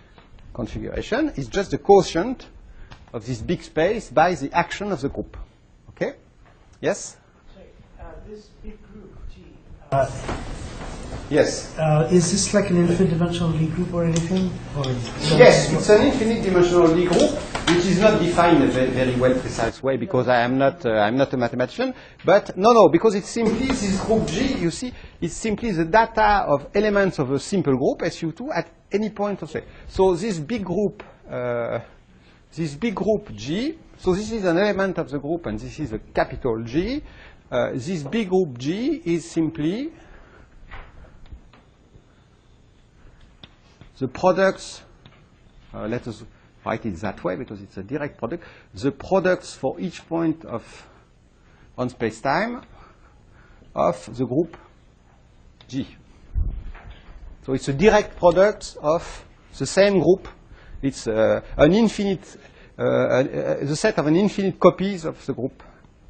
configuration is just the quotient of this big space by the action of the group. Okay? Yes? Sorry, this big group G. Yes. Is this like an infinite dimensional Lie group or anything? Or Yes, it's an infinite dimensional Lie group, which is not defined in a very well precise way because I'm not a mathematician. But no, because it's simply this group G. You see, it's simply the data of elements of a simple group SU2 at any point of space. So this big group G. So this is an element of the group, and this is a capital G. This big group G is simply the products, let us write it that way because it's a direct product, the products for each point on space-time of the group G. So it's a direct product of the same group. It's an infinite, the set of an infinite copies of the group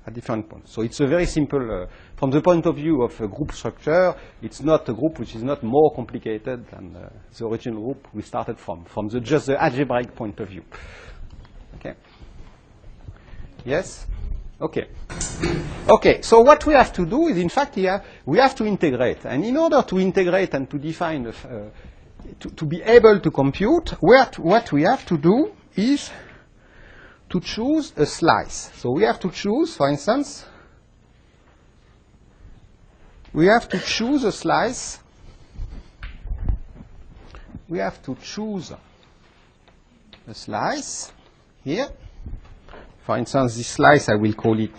at different points. So it's a very simple, from the point of view of a group structure, it's not a group which is not more complicated than the original group we started from just the algebraic point of view. Okay? Yes? Okay. Okay, so what we have to do is, in fact, here, we have to integrate. And in order to integrate and to define, to be able to compute, what we have to do is to choose a slice. So we have to choose, for instance, we have to choose a slice. We have to choose a slice here. For instance, this slice, I will call it,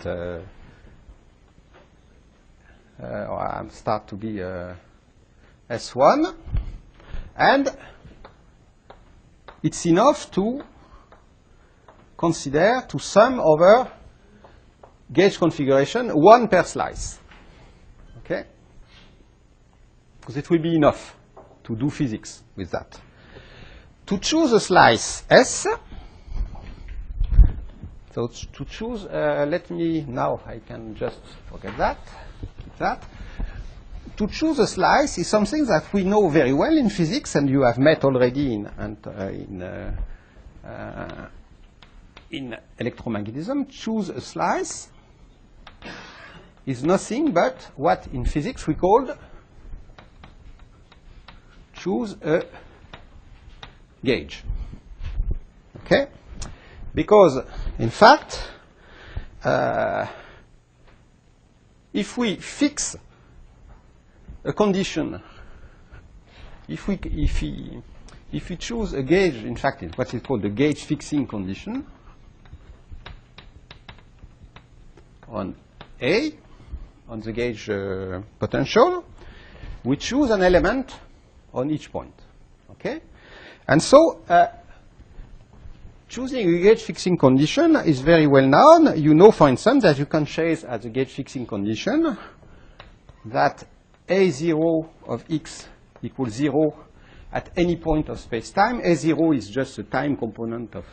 start to be S1. And it's enough to consider to sum over gauge configuration, 1 per slice. Okay? Because it will be enough to do physics with that. To choose a slice S, so to choose, let me, now I can just forget that. To choose a slice is something that we know very well in physics, and you have met already in electromagnetism. Choose a slice is nothing but what in physics we called choose a gauge. Okay? Because, in fact, if we fix a condition, if we choose a gauge, in fact, it's what is called the gauge fixing condition on A, on the gauge potential, we choose an element on each point. Okay? And so, choosing a gauge fixing condition is very well known. You know, for instance, that you can chase as a gauge fixing condition that A0 of x equals 0 at any point of space-time. A0 is just the time component of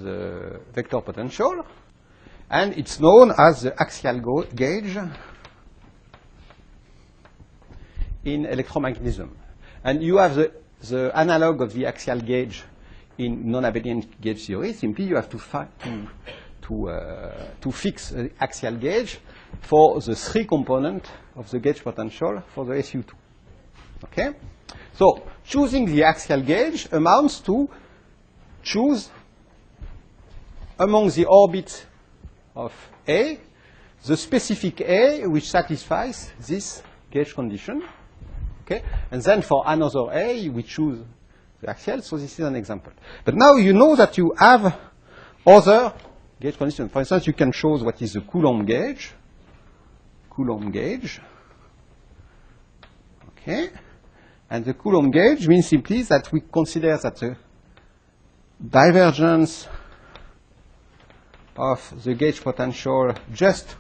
the vector potential. And it's known as the axial gauge in electromagnetism. And you have the analog of the axial gauge in non-abelian gauge theory. Simply you have to fix the axial gauge for the 3 component of the gauge potential for the SU2. Okay? So choosing the axial gauge amounts to choose among the orbits of A the specific A which satisfies this gauge condition. Okay? And then for another A we choose the axial. So this is an example. But now you know that you have other gauge conditions. For instance, you can choose what is the Coulomb gauge. Coulomb gauge. Okay? And the Coulomb gauge means simply that we consider that the divergence of the gauge potential just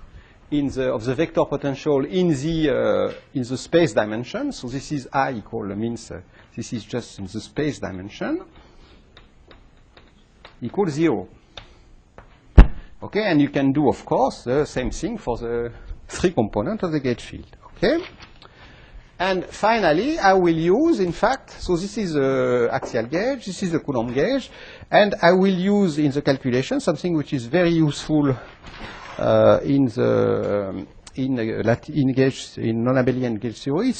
of the vector potential in the space dimension. So this is I equal means this is just in the space dimension equals 0. Okay, and you can do, of course, the same thing for the 3 components of the gauge field. Okay? And finally, I will use, in fact, so this is the axial gauge, this is the Coulomb gauge, and I will use in the calculation something which is very useful in non-abelian gauge theory.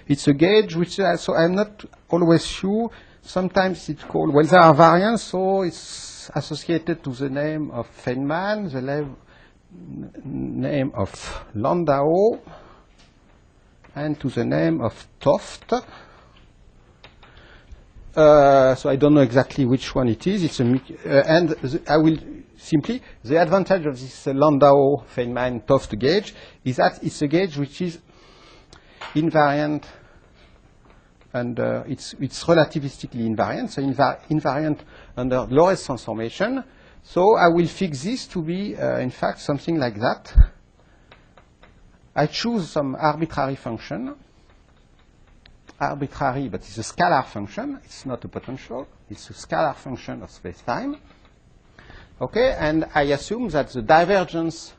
It's a gauge which, so I'm not always sure. Sometimes it's called, well, there are variants, so it's associated to the name of Feynman, the name of Landau, and to the name of Toft. So I don't know exactly which one it is. It's I will simply, the advantage of this Landau-Feynman-Toft gauge is that it's a gauge which is invariant, and it's relativistically invariant, so invariant under Lorentz transformation. So I will fix this to be, in fact, something like that. I choose some arbitrary function, arbitrary, but it's a scalar function. It's not a potential. It's a scalar function of space-time. Okay, and I assume that the divergence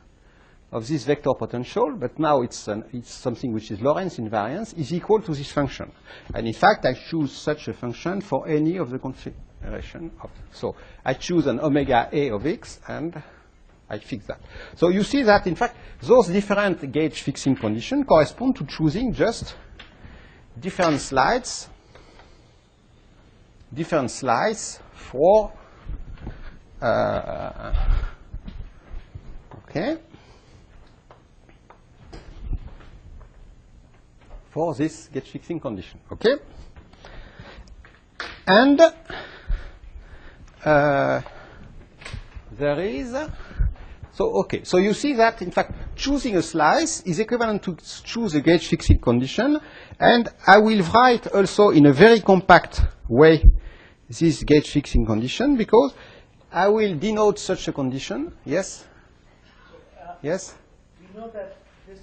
of this vector potential, but now it's something which is Lorentz invariance, is equal to this function. And in fact, I choose such a function for any of the configuration of. So I choose an omega A of x, and I fix that. So you see that, in fact, those different gauge fixing conditions correspond to choosing just different slides for okay, for this gauge fixing condition. Okay, and there is so you see that in fact choosing a slice is equivalent to choose a gauge fixing condition, and I will write also in a very compact way this gauge fixing condition, because I will denote such a condition. Yes? Yes? You know that this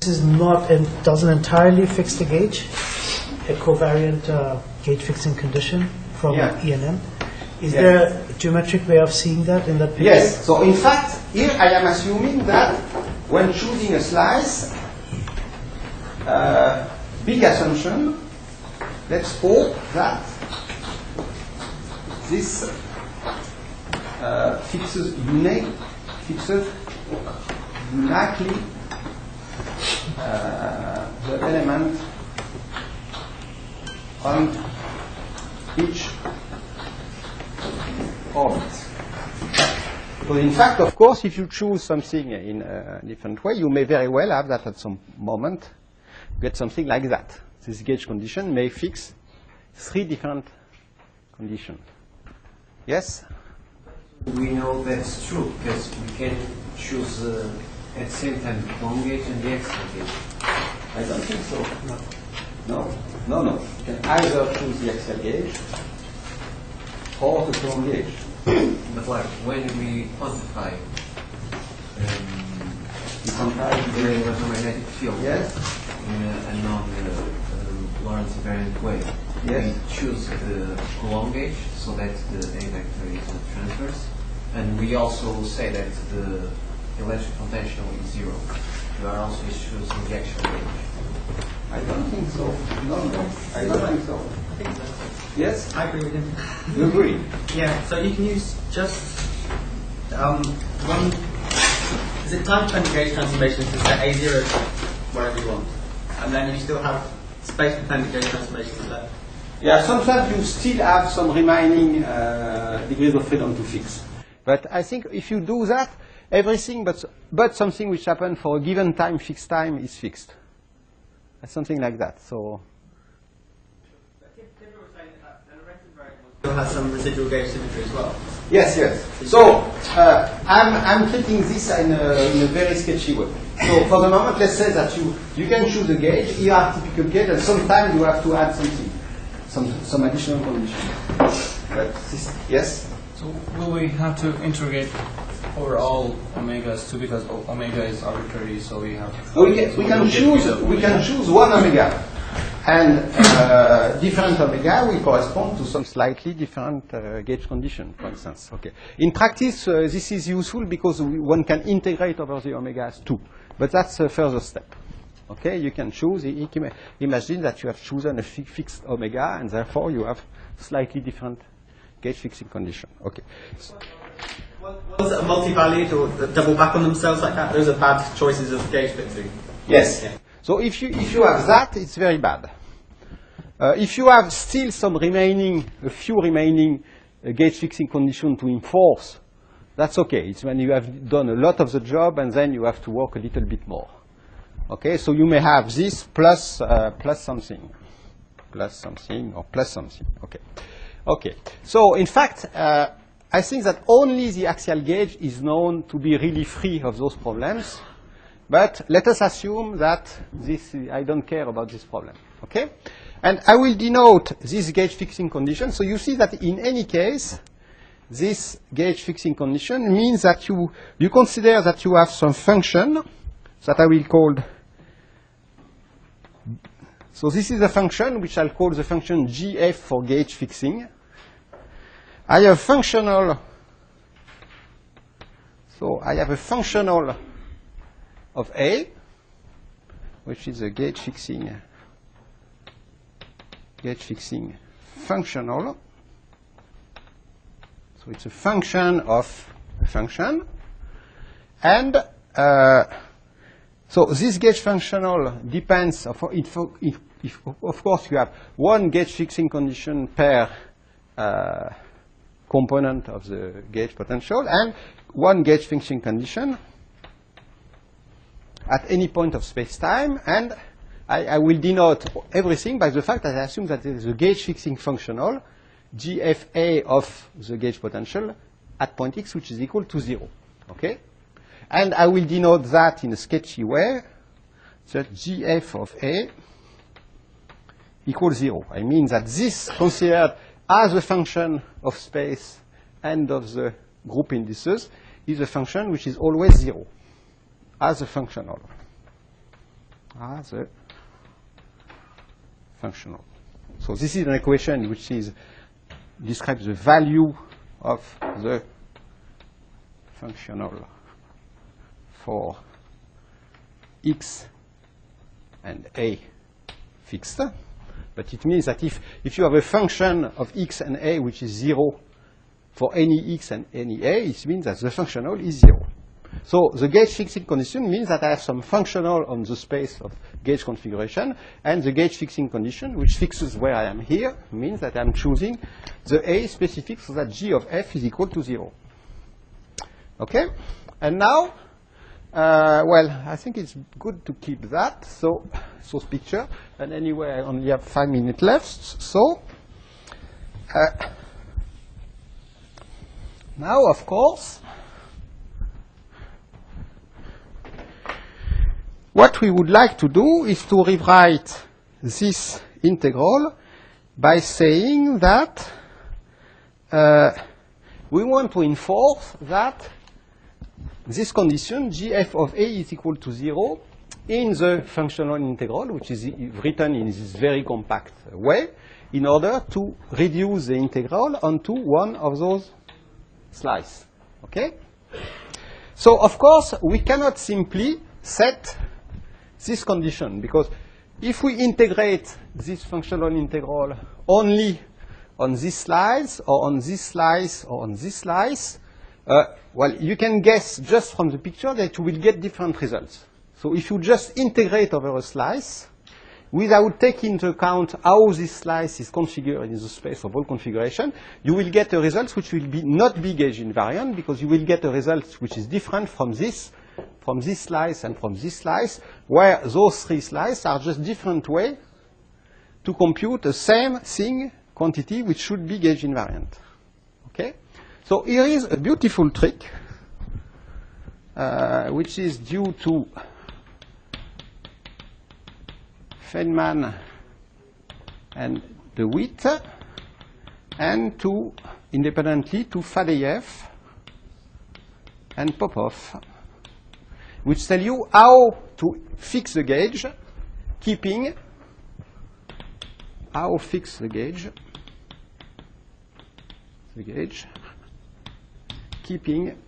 is not and doesn't entirely fix the gauge, a covariant gauge fixing condition from ENM. Is there a geometric way of seeing that in that picture? Yes. So in fact, here I am assuming that when choosing a slice, big assumption, let's hope that this fixes uniquely the element on each orbit. So in fact, of course, if you choose something in a different way, you may very well have that at some moment get something like that. This gauge condition may fix 3 different conditions. Yes? We know that's true because we can choose at the same time the long gauge and the axial gauge. I don't think so. No. You can either choose the axial gauge or the long gauge. But like when we quantify the electromagnetic field in a non-Lorentz invariant way, we choose the long gauge so that the A vector is transverse, and we also say that the electric potential is 0. We are also choosing the axial gauge. I don't think so. No, I don't think so. I think so. Yes? I agree with him. You agree? Yeah, so you can use just one. Is it time dependent gauge transformations to set A0 wherever you want, and then you still have space dependent gauge transformations left. Yeah, sometimes you still have some remaining degrees of freedom to fix. But I think if you do that, everything but something which happened for a given time, fixed time, is fixed. Something like that. So. Still has some residual gauge symmetry as well. Yes. So I'm treating this in a very sketchy way. So for the moment, let's say that you can choose a gauge, ER typical gauge, and sometimes you have to add something, some additional condition. But yes. So will we have to integrate over all omegas too, because omega is arbitrary, so we have. We can choose one omega. And different omega will correspond to some slightly different gauge condition, for instance. Okay. In practice, this is useful because one can integrate over the omegas too. But that's a further step. Okay, you can choose. Imagine that you have chosen a fixed omega, and therefore you have slightly different gauge fixing condition. Okay. Was it a multi-valued or double back on themselves like that? Those are bad choices of gauge fixing. Yes. Yeah. So if you have that, it's very bad. If you have still a few remaining gauge fixing conditions to enforce, that's okay. It's when you have done a lot of the job and then you have to work a little bit more. Okay, so you may have this plus something, or plus something. Okay. So in fact, I think that only the axial gauge is known to be really free of those problems. But let us assume that I don't care about this problem. Okay? And I will denote this gauge fixing condition. So you see that in any case, this gauge fixing condition means that you consider that you have some function that I will call. So this is a function which I'll call the function GF for gauge fixing. I have functional So I have a functional of A, which is a gauge fixing functional. So it's a function of a function. And so this gauge functional depends, of course, you have one gauge fixing condition per component of the gauge potential, and one gauge fixing condition at any point of space-time, and I will denote everything by the fact that I assume that there is a gauge fixing functional, GFA of the gauge potential at point x, which is equal to 0. Okay? And I will denote that in a sketchy way, that GF of A equals 0. I mean that this considered as a function of space and of the group indices is a function which is always 0 as a functional. As a functional. So this is an equation which describes the value of the functional for x and A fixed. But it means that if you have a function of x and A which is 0 for any x and any A, it means that the functional is 0. So the gauge fixing condition means that I have some functional on the space of gauge configuration, and the gauge fixing condition, which fixes where I am here, means that I'm choosing the A specific so that G of F is equal to 0. Okay? And now, well, I think it's good to keep that. So picture, and anyway, I only have 5 minutes left. So now, of course, what we would like to do is to rewrite this integral by saying that we want to enforce that this condition, gf of A is equal to 0, in the functional integral, which is written in this very compact way, in order to reduce the integral onto one of those slices. Okay? So, of course, we cannot simply set this condition, because if we integrate this functional integral only on this slice, or on this slice, or on this slice, well, you can guess just from the picture that you will get different results. So if you just integrate over a slice, without taking into account how this slice is configured in the space of all configuration, you will get a result which will be not be gauge invariant, because you will get a result which is different from this slice and from this slice, where those three slices are just different ways to compute the same thing, quantity, which should be gauge invariant. Okay? So here is a beautiful trick, which is due to Feynman and de Witt, and to, independently, to Fadeev and Popov, which tell you how to fix the gauge, keeping how fix the gauge, keeping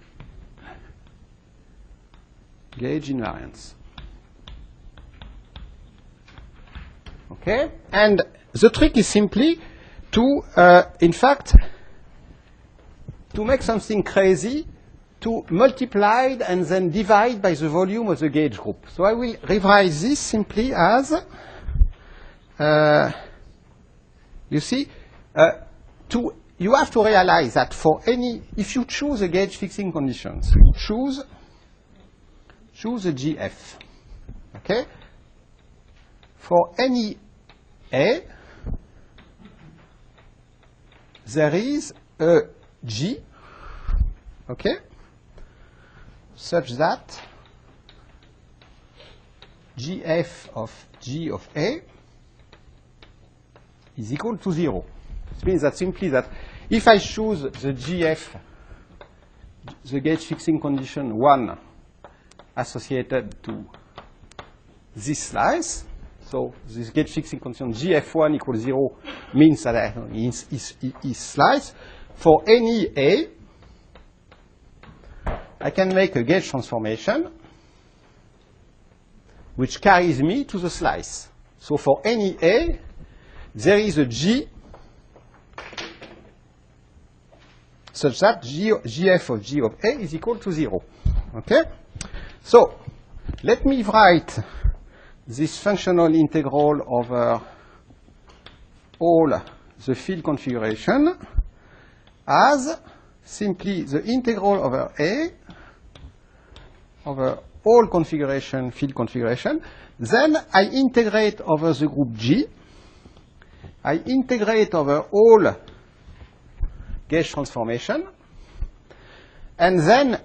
gauge invariance. Okay? And the trick is simply to, in fact, to make something crazy, to multiply and then divide by the volume of the gauge group. So I will revise this simply as, you see, you have to realize that for any, if you choose a gauge fixing condition, so you choose a GF, okay? For any A, there is a G, okay, such that GF of G of A is equal to 0. It means that simply that if I choose the GF, the gauge fixing condition 1 associated to this slice, so this gauge fixing condition GF1 equals 0 means that is slice for any A, I can make a gauge transformation which carries me to the slice. So for any A, there is a G such that GF of G of A is equal to 0. Okay? So let me write this functional integral over all the field configuration as simply the integral over A over all configuration, field configuration. Then I integrate over the group G. I integrate over all gauge transformation. And then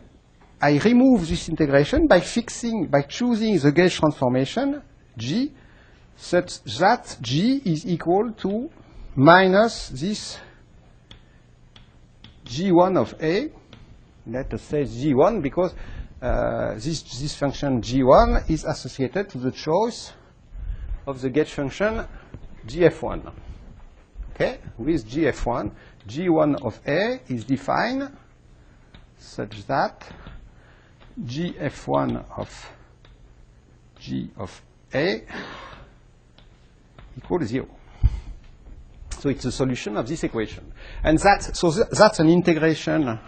I remove this integration by choosing the gauge transformation G such that G is equal to minus this G1 of A. Let us say G1 because this function G1 is associated to the choice of the gauge function GF1. Okay? With GF1, G1 of A is defined such that GF1 of G of A equals 0. So it's a solution of this equation. And that's an integration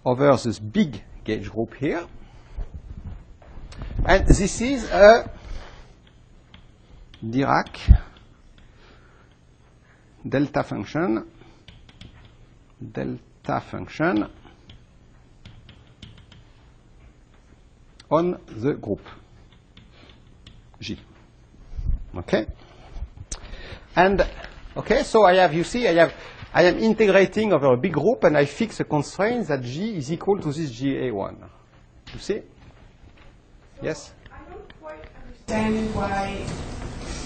over this big gauge group here. And this is a Dirac delta function on the group G. Okay? And, okay, so I am integrating over a big group and I fix a constraint that G is equal to this GA1. You see? Yes? I don't quite understand why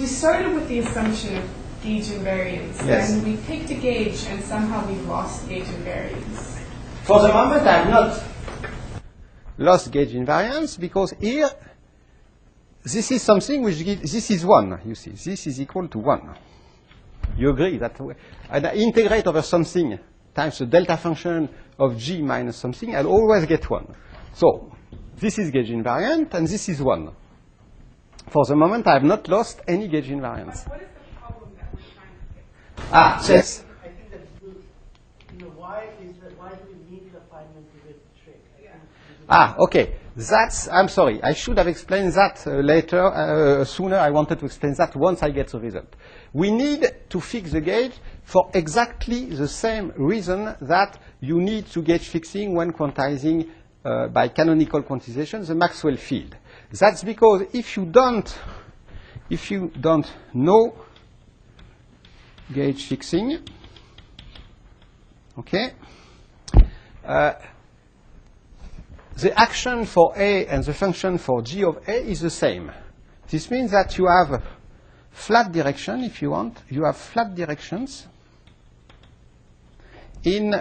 we started with the assumption of gauge invariance, Yes. and we picked a gauge and somehow we lost gauge invariance. For the moment, I have not lost gauge invariance because here, this is something which gives, this is 1, you see. This is equal to 1. You agree that way? And I integrate over something times the delta function of G minus something, I'll always get 1. So, this is gauge invariant, and this is 1. For the moment, I have not lost any gauge invariance. What is the problem that we're trying to fix? Ah, yes. I think that why do we need the Feynman-Trivet trick? Okay. I'm sorry. I should have explained that later, sooner. I wanted to explain that once I get the result. We need to fix the gauge for exactly the same reason that you need to gauge fixing when quantizing by canonical quantization the Maxwell field. That's because if you don't know gauge fixing, okay, the action for A and the function for G of A is the same. This means that you have flat direction, if you want. You have flat directions in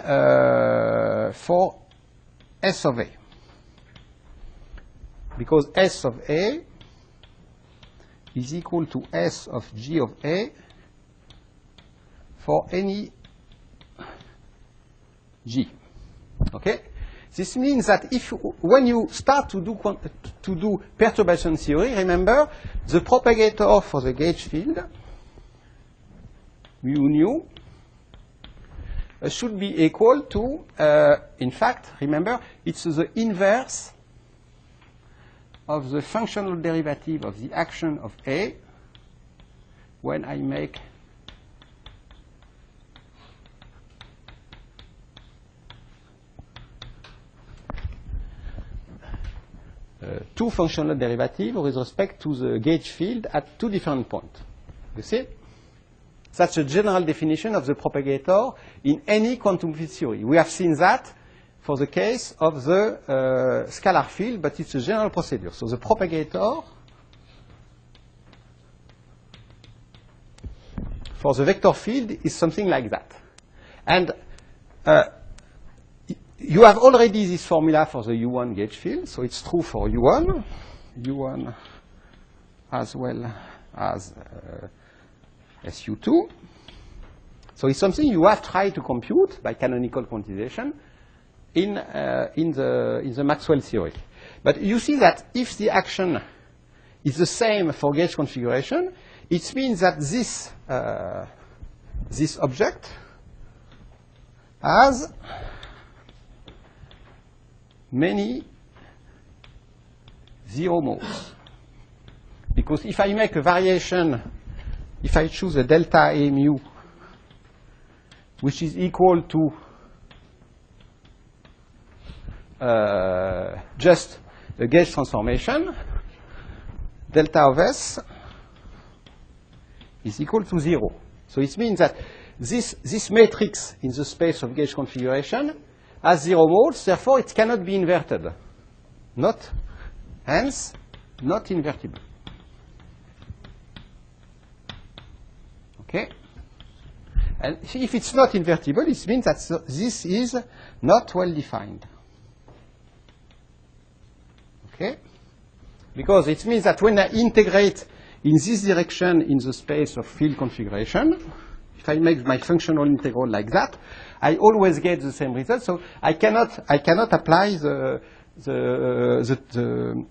for S of A. Because S of A is equal to S of G of A for any G. Okay? This means that when you start to do perturbation theory, remember the propagator for the gauge field, mu nu, should be equal to, in fact, remember, it's the inverse of the functional derivative of the action of A when I make two functional derivatives with respect to the gauge field at two different points. You see? That's a general definition of the propagator in any quantum field theory. We have seen that for the case of the scalar field, but it's a general procedure. So the propagator for the vector field is something like that. And you have already this formula for the U1 gauge field, so it's true for U1 as well as SU2. So it's something you have tried to compute by canonical quantization in the Maxwell theory. But you see that if the action is the same for gauge configuration, it means that this object has many zero modes. Because if I make a variation, if I choose a delta A mu, which is equal to just a gauge transformation, delta of S is equal to 0. So it means that this matrix in the space of gauge configuration has 0 modes, therefore it cannot be inverted. Hence, not invertible. Okay? And if it's not invertible, it means that this is not well defined. Okay? Because it means that when I integrate in this direction in the space of field configuration, if I make my functional integral like that, I always get the same result. So I cannot apply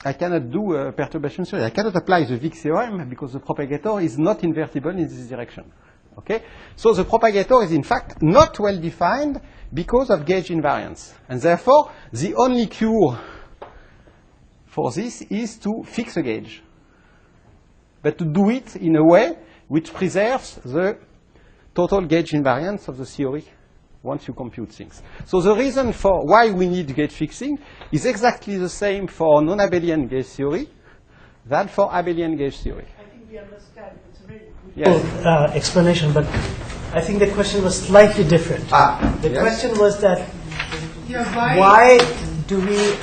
I cannot do a perturbation theory. I cannot apply the Wick theorem because the propagator is not invertible in this direction. Okay? So the propagator is in fact not well defined because of gauge invariance. And therefore, the only cure for this is to fix a gauge, but to do it in a way which preserves the total gauge invariance of the theory once you compute things. So the reason for why we need gauge fixing is exactly the same for non-abelian gauge theory than for abelian gauge theory. I think we understand. It's a very good explanation, but I think the question was slightly different. The question was that why do we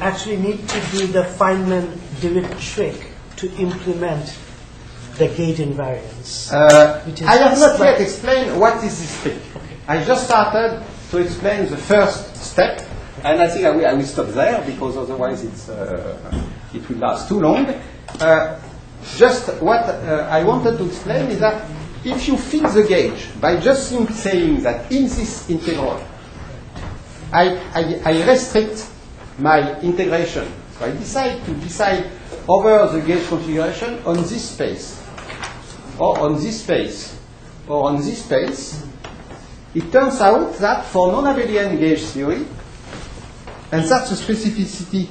actually need to do the Feynman-DeWitt trick to implement the gauge invariance? I have not yet explained what is this trick. Okay. I just started to explain the first step, and I think I will stop there because otherwise it will last too long. Just what I wanted to explain is that if you fix the gauge by just simply saying that in this integral I restrict my integration, so I decide over the gauge configuration on this space, or on this space, or on this space, it turns out that for non-abelian gauge theory, and that's the specificity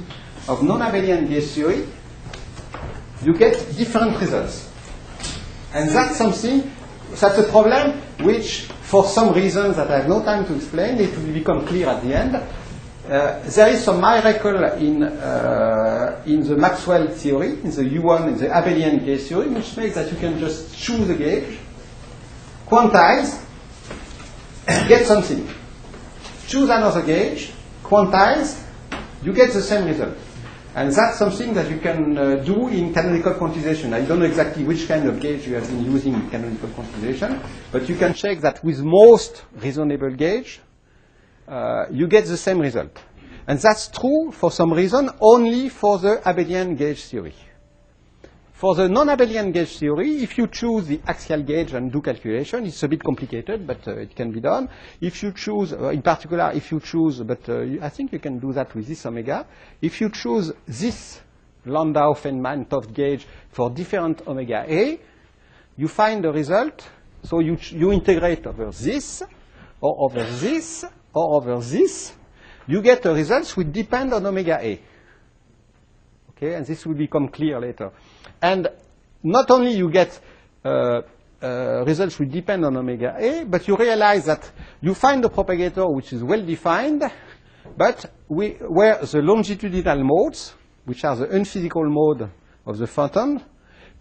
of non-abelian gauge theory, you get different results. And that's that's a problem which, for some reasons that I have no time to explain, it will become clear at the end. There is some miracle in the Maxwell theory, in the U1, in the abelian gauge theory, which makes that you can just choose a gauge, quantize, get something. Choose another gauge, quantize, you get the same result. And that's something that you can do in canonical quantization. I don't know exactly which kind of gauge you have been using in canonical quantization, but you can check that with most reasonable gauge, you get the same result. And that's true, for some reason, only for the abelian gauge theory. For the non-abelian gauge theory, if you choose the axial gauge and do calculation, it's a bit complicated, but it can be done. If you choose, in particular, if you choose, but I think you can do that with this omega, if you choose this Landau, Feynman, Toft gauge for different omega A, you find the result. So you integrate over this, or over this, or over this. You get the results which depend on omega A. Okay, and this will become clear later. And not only you get results which depend on omega A, but you realize that you find a propagator which is well defined, but where the longitudinal modes, which are the unphysical mode of the photon,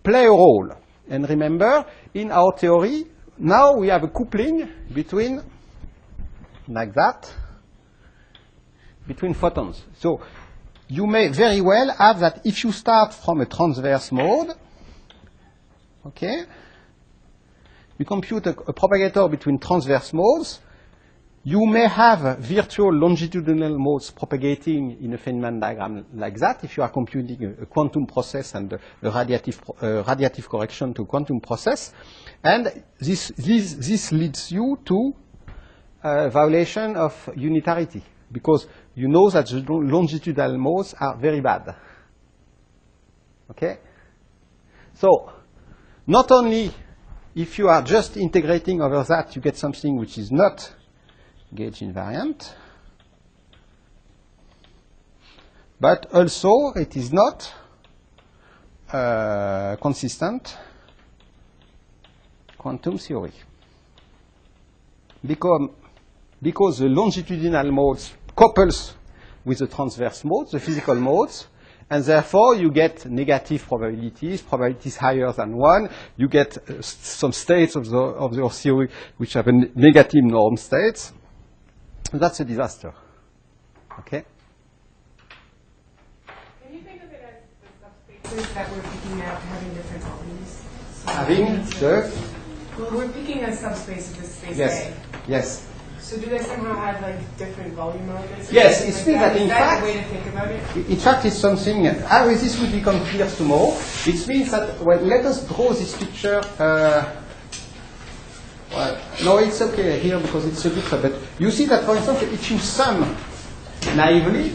play a role. And remember, in our theory, now we have a coupling between, like that, between photons. So you may very well have that if you start from a transverse mode, okay, you compute a propagator between transverse modes, You may have virtual longitudinal modes propagating in a Feynman diagram like that if you are computing a quantum process and a radiative correction to quantum process. And this leads you to a violation of unitarity, because you know that the longitudinal modes are very bad. Okay? So, not only if you are just integrating over that, you get something which is not gauge invariant, but also it is not consistent quantum theory, because the longitudinal modes couples with the transverse modes, the physical modes, and therefore you get negative probabilities higher than 1. You get some states of your theory which have a negative norm states. That's a disaster. Okay? Can you think of it as the subspaces that we're picking out having different volumes? So Having the? Well, we're picking a subspace of this space Yes. A. Yes. So do they somehow have like different volume elements? Yes, Or it something means like that in Is that fact- a way to think about it? In fact, it's something, this will become clear tomorrow. It means that, well, let us draw this picture. Well, no, it's okay here because it's a bit, but you see that, for example, if you sum naively,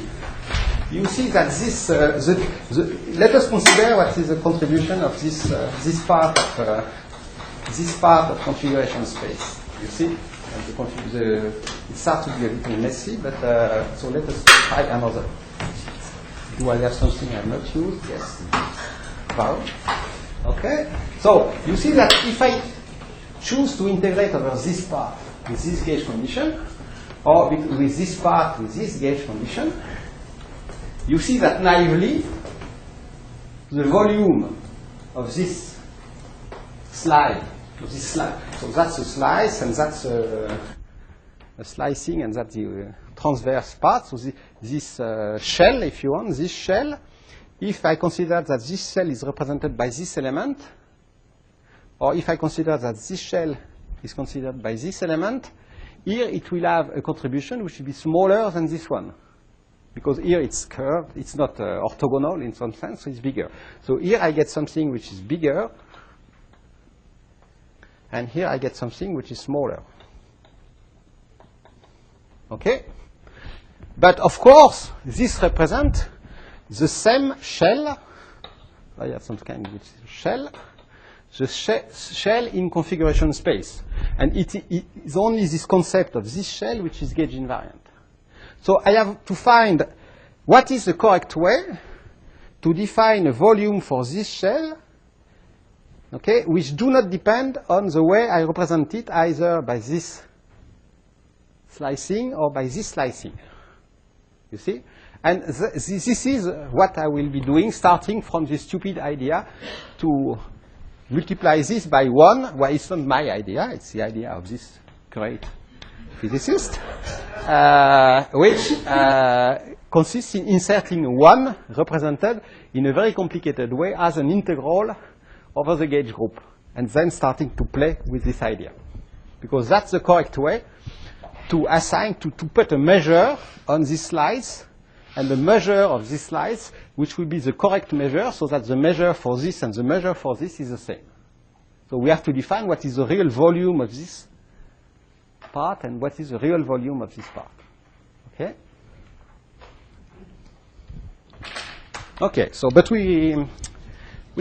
you see that this, let us consider what is the contribution of this part of configuration space. You see? And it starts to be a little messy, but so let us try another. Do I have something I have not used? Yes. Wow. Okay. So you see that if I choose to integrate over this part with this gauge condition, or with this part with this gauge condition, you see that naively the volume of this slide. So that's a slice, and that's a slicing, and that's the transverse part. So this shell, if you want, this shell, if I consider that this shell is represented by this element, or if I consider that this shell is considered by this element, here it will have a contribution which will be smaller than this one. Because here it's curved, it's not orthogonal in some sense, so it's bigger. So here I get something which is bigger, and here I get something which is smaller. Okay? But of course, this represents the same shell. I have some kind of shell. The shell in configuration space. And it is only this concept of this shell which is gauge invariant. So I have to find what is the correct way to define a volume for this shell, okay, which do not depend on the way I represent it either by this slicing or by this slicing. You see? And this is what I will be doing, starting from this stupid idea to multiply this by 1. Well, it's not my idea, it's the idea of this great physicist, which consists in inserting 1 represented in a very complicated way as an integral over the gauge group, and then starting to play with this idea. Because that's the correct way to assign, to put a measure on this slice, and the measure of this slice, which will be the correct measure, so that the measure for this and the measure for this is the same. So we have to define what is the real volume of this part and what is the real volume of this part. Okay? Okay, so, but we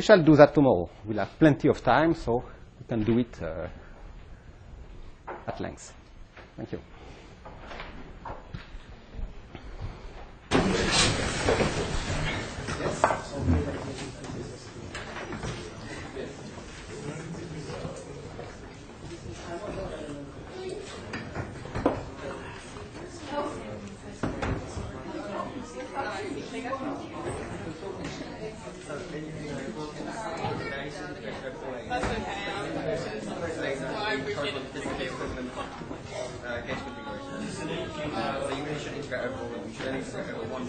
shall do that tomorrow. We'll have plenty of time, so we can do it at length. Thank you. So you really should integrate over all of them. You should only integrate over one.